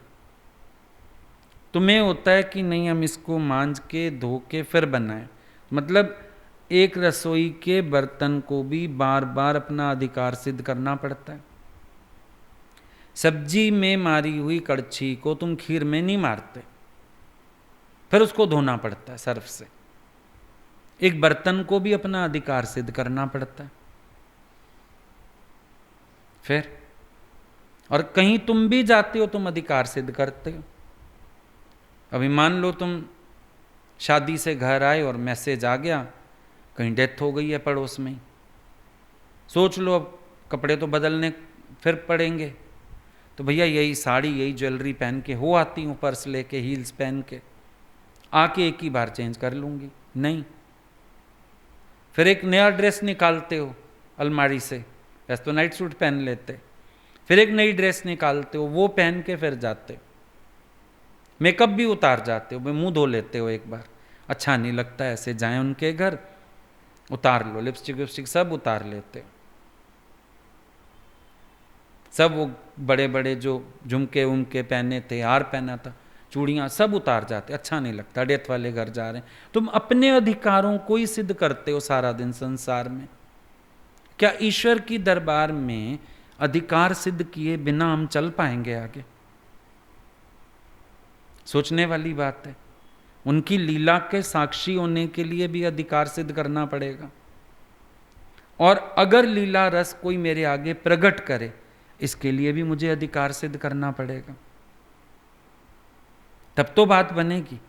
तुम्हें होता है कि नहीं हम इसको मांज के धो के फिर बनाएं। मतलब एक रसोई के बर्तन को भी बार बार अपना अधिकार सिद्ध करना पड़ता है। सब्जी में मारी हुई कड़छी को तुम खीर में नहीं मारते, फिर उसको धोना पड़ता है सर्फ से। एक बर्तन को भी अपना अधिकार सिद्ध करना पड़ता है फिर। और कहीं तुम भी जाते हो, तुम अधिकार सिद्ध करते हो। अभी मान लो तुम शादी से घर आए और मैसेज आ गया कहीं डेथ हो गई है पड़ोस में ही, सोच लो अब कपड़े तो बदलने फिर पड़ेंगे, तो भैया यही साड़ी यही ज्वेलरी पहन के हो आती हूँ, पर्स लेके हील्स पहन के आके एक ही बार चेंज कर लूँगी। नहीं, फिर एक नया ड्रेस निकालते हो अलमारी से, वैसे तो नाइट सूट पहन लेते, फिर एक नई ड्रेस निकालते हो, वो पहन के फिर जाते हो। मेकअप भी उतार जाते हो, मुंह धो लेते हो एक बार, अच्छा नहीं लगता ऐसे जाएं उनके घर, उतार लो, लिपस्टिक विपस्टिक सब उतार लेते हो, सब वो बड़े बड़े जो झुमके उमके पहने थे, हार पहना था, चूड़ियां सब उतार जाते, अच्छा नहीं लगता, डेथ वाले घर जा रहे हैं। तुम अपने अधिकारों को ही सिद्ध करते हो सारा दिन संसार में। क्या ईश्वर की दरबार में अधिकार सिद्ध किए बिना हम चल पाएंगे आगे? सोचने वाली बात है। उनकी लीला के साक्षी होने के लिए भी अधिकार सिद्ध करना पड़ेगा, और अगर लीला रस कोई मेरे आगे प्रकट करे, इसके लिए भी मुझे अधिकार सिद्ध करना पड़ेगा, तब तो बात बनेगी।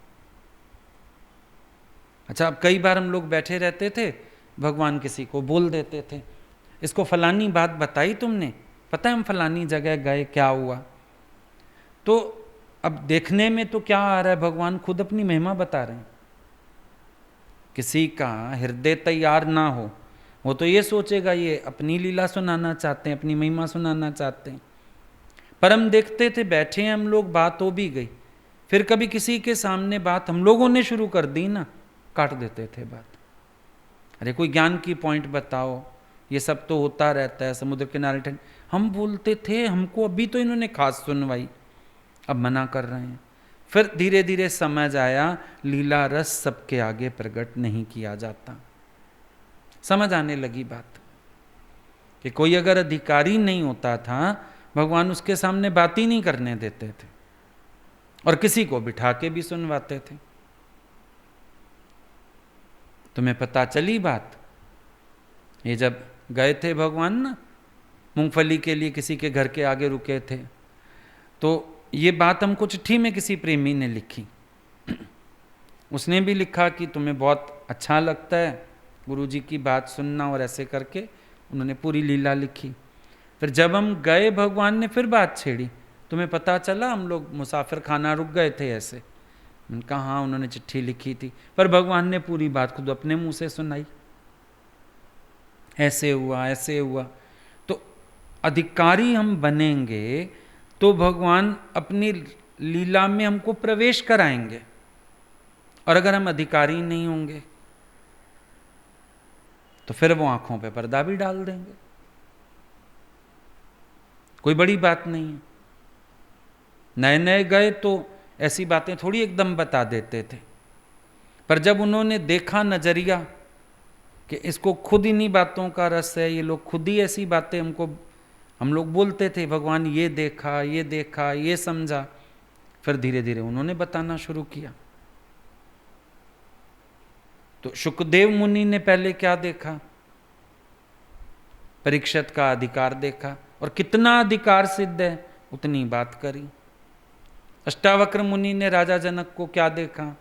अच्छा, अब कई बार हम लोग बैठे रहते थे, भगवान किसी को बोल देते थे, इसको फलानी बात बताई तुमने, पता है हम फलानी जगह गए, क्या हुआ? तो अब देखने में तो क्या आ रहा है, भगवान खुद अपनी महिमा बता रहे हैं। किसी का हृदय तैयार ना हो, वो तो ये सोचेगा ये अपनी लीला सुनाना चाहते हैं, अपनी महिमा सुनाना चाहते हैं। पर हम देखते थे, बैठे हैं हम लोग, बात हो भी गई, फिर कभी किसी के सामने बात हम लोगों ने शुरू कर दी ना, काट देते थे बात। अरे कोई ज्ञान की पॉइंट बताओ, ये सब तो होता रहता है, समुद्र किनारे ठंड, हम बोलते थे, हमको अभी तो इन्होंने खास सुनवाई, अब मना कर रहे हैं। फिर धीरे धीरे समझ आया, लीला रस सबके आगे प्रकट नहीं किया जाता। समझ आने लगी बात कि कोई अगर अधिकारी नहीं होता था, भगवान उसके सामने बात ही नहीं करने देते थे, और किसी को बिठा के भी सुनवाते थे। तुम्हें पता चली बात? ये जब गए थे भगवान ना मूंगफली के लिए, किसी के घर के आगे रुके थे, तो ये बात हमको चिट्ठी में किसी प्रेमी ने लिखी। उसने भी लिखा कि तुम्हें बहुत अच्छा लगता है गुरुजी की बात सुनना, और ऐसे करके उन्होंने पूरी लीला लिखी। फिर जब हम गए, भगवान ने फिर बात छेड़ी, तुम्हें पता चला हम लोग मुसाफिर खाना रुक गए थे ऐसे। मैंने कहा हाँ, उन्होंने चिट्ठी लिखी थी, पर भगवान ने पूरी बात खुद अपने मुंह से सुनाई, ऐसे हुआ ऐसे हुआ। तो अधिकारी हम बनेंगे तो भगवान अपनी लीला में हमको प्रवेश कराएंगे, और अगर हम अधिकारी नहीं होंगे तो फिर वो आंखों पे पर्दा भी डाल देंगे। कोई बड़ी बात नहीं है। नए नए गए तो ऐसी बातें थोड़ी एकदम बता देते थे, पर जब उन्होंने देखा नजरिया कि इसको खुद इन्हीं बातों का रस है, ये लोग खुद ही ऐसी बातें हमको, हम लोग बोलते थे भगवान ये देखा ये देखा ये समझा, फिर धीरे धीरे उन्होंने बताना शुरू किया। तो शुकदेव मुनि ने पहले क्या देखा? परीक्षित का अधिकार देखा, और कितना अधिकार सिद्ध है उतनी बात करी। अष्टावक्र मुनि ने राजा जनक को क्या देखा?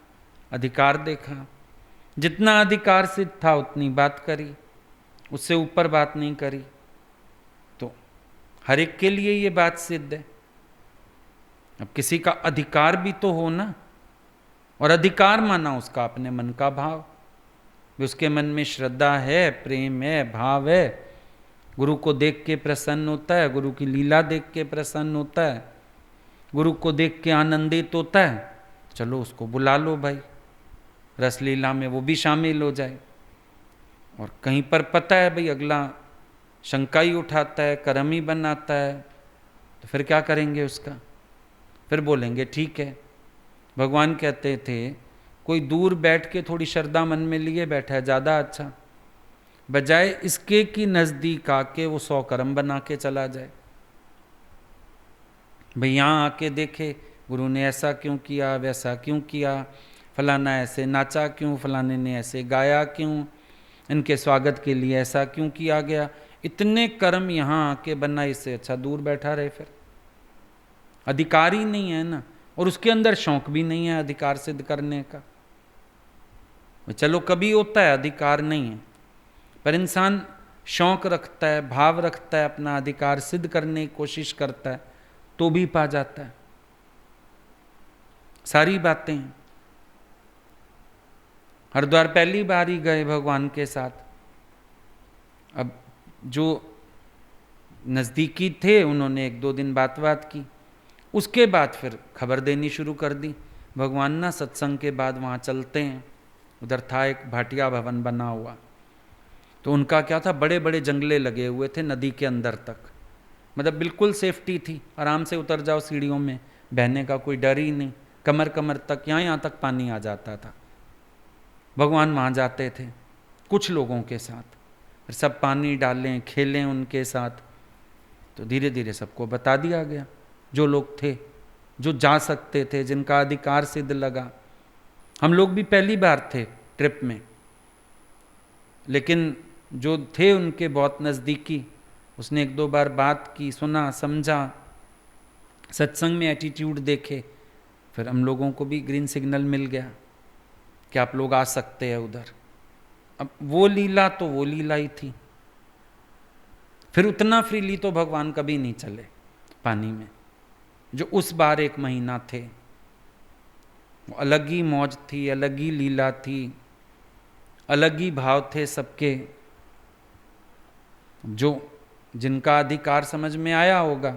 अधिकार देखा, जितना अधिकार सिद्ध था उतनी बात करी, उससे ऊपर बात नहीं करी। तो हर एक के लिए ये बात सिद्ध है। अब किसी का अधिकार भी तो हो ना, और अधिकार माना उसका अपने मन का भाव, उसके मन में श्रद्धा है, प्रेम है, भाव है, गुरु को देख के प्रसन्न होता है, गुरु की लीला देख के प्रसन्न होता है, गुरु को देख के आनंदित होता है, चलो उसको बुला लो भाई, रसलीला में वो भी शामिल हो जाए। और कहीं पर पता है भाई अगला शंका ही उठाता है, कर्म ही बनाता है, तो फिर क्या करेंगे उसका? फिर बोलेंगे ठीक है। भगवान कहते थे कोई दूर बैठ के थोड़ी श्रद्धा मन में लिए बैठा है, ज़्यादा अच्छा, बजाय इसके कि नज़दीक आके वो 100 कर्म बना के चला जाए। भाई यहाँ आके देखे गुरु ने ऐसा क्यों किया, वैसा क्यों किया, फलाना ऐसे नाचा क्यों, फलाने ने ऐसे गाया क्यों, इनके स्वागत के लिए ऐसा क्यों किया गया, इतने कर्म यहाँ आके बना, इससे अच्छा दूर बैठा रहे। फिर अधिकार ही नहीं है ना, और उसके अंदर शौक भी नहीं है अधिकार सिद्ध करने का। चलो कभी होता है, अधिकार नहीं है, पर इंसान शौक रखता है, भाव रखता है, अपना अधिकार सिद्ध करने की कोशिश करता है, तो भी पा जाता है। सारी बातें हरिद्वार पहली बार ही गए भगवान के साथ, अब जो नज़दीकी थे उन्होंने 1-2 दिन बात की, उसके बाद फिर खबर देनी शुरू कर दी, भगवान ना सत्संग के बाद वहाँ चलते हैं। उधर था एक भाटिया भवन बना हुआ, तो उनका क्या था, बड़े बड़े जंगले लगे हुए थे नदी के अंदर तक, मतलब बिल्कुल सेफ्टी थी, आराम से उतर जाओ सीढ़ियों में, बहने का कोई डर ही नहीं, कमर कमर तक, यहाँ तक पानी आ जाता था। भगवान वहाँ जाते थे कुछ लोगों के साथ, फिर सब पानी डालें, खेलें उनके साथ। तो धीरे धीरे सबको बता दिया गया, जो लोग थे, जो जा सकते थे, जिनका अधिकार सिद्ध लगा। हम लोग भी पहली बार थे ट्रिप में, लेकिन जो थे उनके बहुत नज़दीकी, उसने 1-2 बार बात की, सुना, समझा, सत्संग में एटीट्यूड देखे, फिर हम लोगों को भी ग्रीन सिग्नल मिल गया कि आप लोग आ सकते हैं उधर। अब वो लीला तो वो लीला ही थी, फिर उतना फ्रीली तो भगवान कभी नहीं चले पानी में, जो उस बार 1 महीना थे। वो अलग ही मौज थी, अलग ही लीला थी, अलग ही भाव थे सबके। जो जिनका अधिकार समझ में आया होगा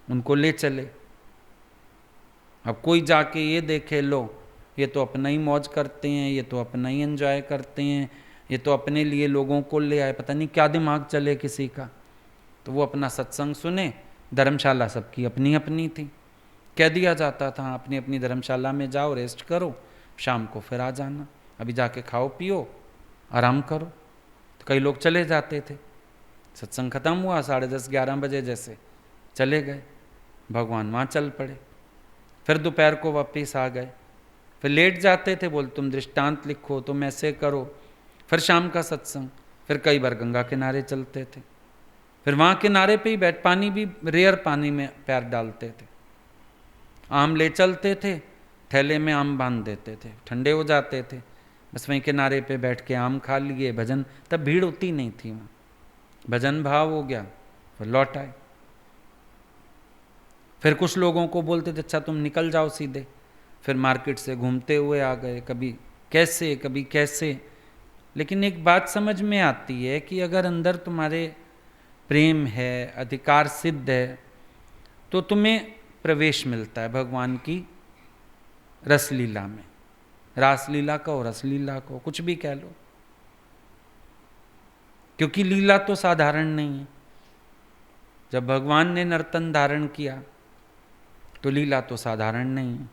उनको ले चले। अब कोई जाके ये देखे, लो ये तो अपना ही मौज करते हैं, ये तो अपना ही एंजॉय करते हैं, ये तो अपने लिए लोगों को ले आए, पता नहीं क्या दिमाग चले किसी का। तो वो अपना सत्संग सुने, धर्मशाला सबकी अपनी अपनी थी, कह दिया जाता था अपनी अपनी धर्मशाला में जाओ, रेस्ट करो, शाम को फिर आ जाना, अभी जाके खाओ पियो आराम करो। तो कई लोग चले जाते थे, सत्संग खत्म हुआ 10:30-11 बजे जैसे चले गए, भगवान वहाँ चल पड़े, फिर दोपहर को वापस आ गए, फिर लेट जाते थे, बोल तुम दृष्टांत लिखो, तुम ऐसे करो, फिर शाम का सत्संग, फिर कई बार गंगा किनारे चलते थे, फिर वहाँ किनारे पे ही बैठ, पानी भी रेयर पानी में पैर डालते थे, आम ले चलते थे, थैले में आम बांध देते थे, ठंडे हो जाते थे, बस वहीं किनारे पे बैठ के आम खा लिए, भजन, तब भीड़ होती नहीं थी वहाँ, भजन भाव हो गया, फिर लौट आए। फिर कुछ लोगों को बोलते थे अच्छा तुम निकल जाओ सीधे, फिर मार्केट से घूमते हुए आ गए, कभी कैसे कभी कैसे। लेकिन एक बात समझ में आती है कि अगर अंदर तुम्हारे प्रेम है, अधिकार सिद्ध है, तो तुम्हें प्रवेश मिलता है भगवान की रसलीला में। रासलीला कहो, रसलीला कहो, कुछ भी कह लो, क्योंकि लीला तो साधारण नहीं है। जब भगवान ने नर्तन धारण किया तो लीला तो साधारण नहीं है,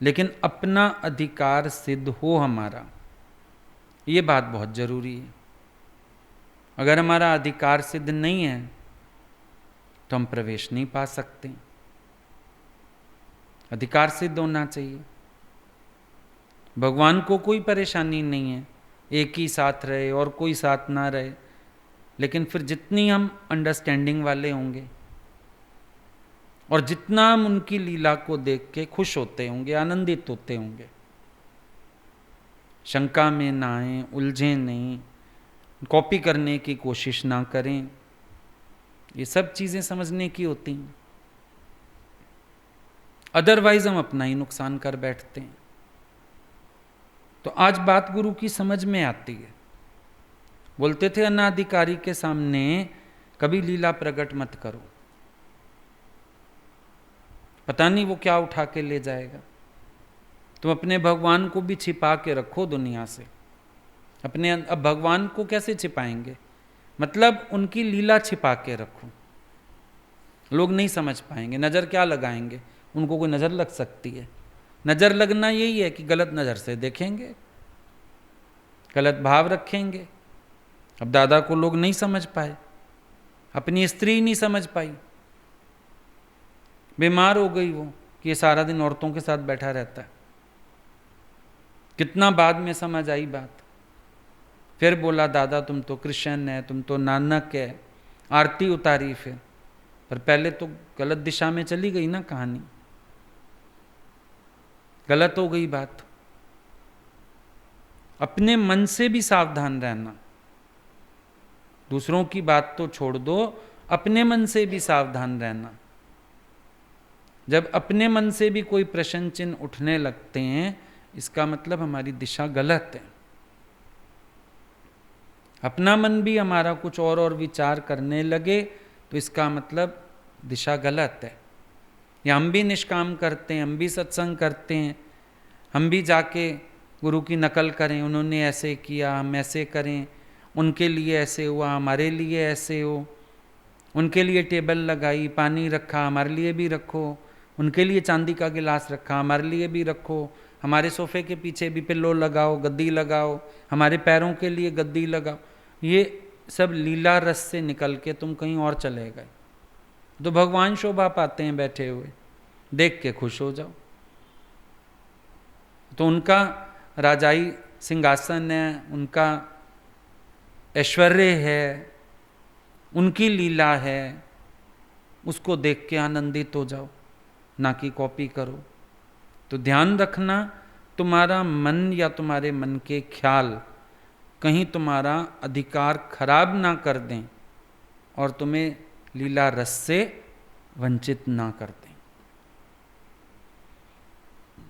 लेकिन अपना अधिकार सिद्ध हो हमारा, ये बात बहुत जरूरी है। अगर हमारा अधिकार सिद्ध नहीं है तो हम प्रवेश नहीं पा सकते। अधिकार सिद्ध होना चाहिए। भगवान को कोई परेशानी नहीं है एक ही साथ रहे और कोई साथ ना रहे, लेकिन फिर जितनी हम अंडरस्टैंडिंग वाले होंगे और जितना हम उनकी लीला को देख के खुश होते होंगे, आनंदित होते होंगे, शंका में ना आए, उलझे नहीं, कॉपी करने की कोशिश ना करें, ये सब चीज़ें समझने की होती हैं। अदरवाइज हम अपना ही नुकसान कर बैठते हैं। तो आज बात गुरु की समझ में आती है। बोलते थे अनाधिकारी के सामने कभी लीला प्रकट मत करो, पता नहीं वो क्या उठा के ले जाएगा। तुम अपने भगवान को भी छिपा के रखो दुनिया से। अपने अब भगवान को कैसे छिपाएंगे, मतलब उनकी लीला छिपा के रखो, लोग नहीं समझ पाएंगे। नज़र क्या लगाएंगे, उनको कोई नज़र लग सकती है। नज़र लगना यही है कि गलत नज़र से देखेंगे, गलत भाव रखेंगे। अब दादा को लोग नहीं समझ पाए, अपनी स्त्री नहीं समझ पाई, बीमार हो गई वो कि ये सारा दिन औरतों के साथ बैठा रहता है। कितना बाद में समझ आई बात, फिर बोला दादा तुम तो कृष्ण है, तुम तो नानक है, आरती उतारी फिर, पर पहले तो गलत दिशा में चली गई ना कहानी, गलत हो गई बात। अपने मन से भी सावधान रहना, दूसरों की बात तो छोड़ दो, अपने मन से भी सावधान रहना। जब अपने मन से भी कोई प्रश्न चिन्ह उठने लगते हैं, इसका मतलब हमारी दिशा गलत है। अपना मन भी हमारा कुछ और विचार करने लगे तो इसका मतलब दिशा गलत है। या हम भी निष्काम करते हैं, हम भी सत्संग करते हैं, हम भी जाके गुरु की नकल करें, उन्होंने ऐसे किया हम ऐसे करें, उनके लिए ऐसे हुआ हमारे लिए ऐसे हो, उनके लिए टेबल लगाई, पानी रखा हमारे लिए भी रखो, उनके लिए चांदी का गिलास रखा हमारे लिए भी रखो, हमारे सोफे के पीछे भी पिल्लो लगाओ, गद्दी लगाओ, हमारे पैरों के लिए गद्दी लगाओ। ये सब लीला रस से निकल के तुम कहीं और चले गए। तो भगवान शोभा पाते हैं बैठे हुए, देख के खुश हो जाओ। तो उनका राजाई सिंहासन है, उनका ऐश्वर्य है, उनकी लीला है, उसको देख के आनंदित हो जाओ, ना कि कॉपी करो। तो ध्यान रखना तुम्हारा मन या तुम्हारे मन के ख्याल कहीं तुम्हारा अधिकार खराब ना कर दें और तुम्हें लीला रस से वंचित ना कर दें।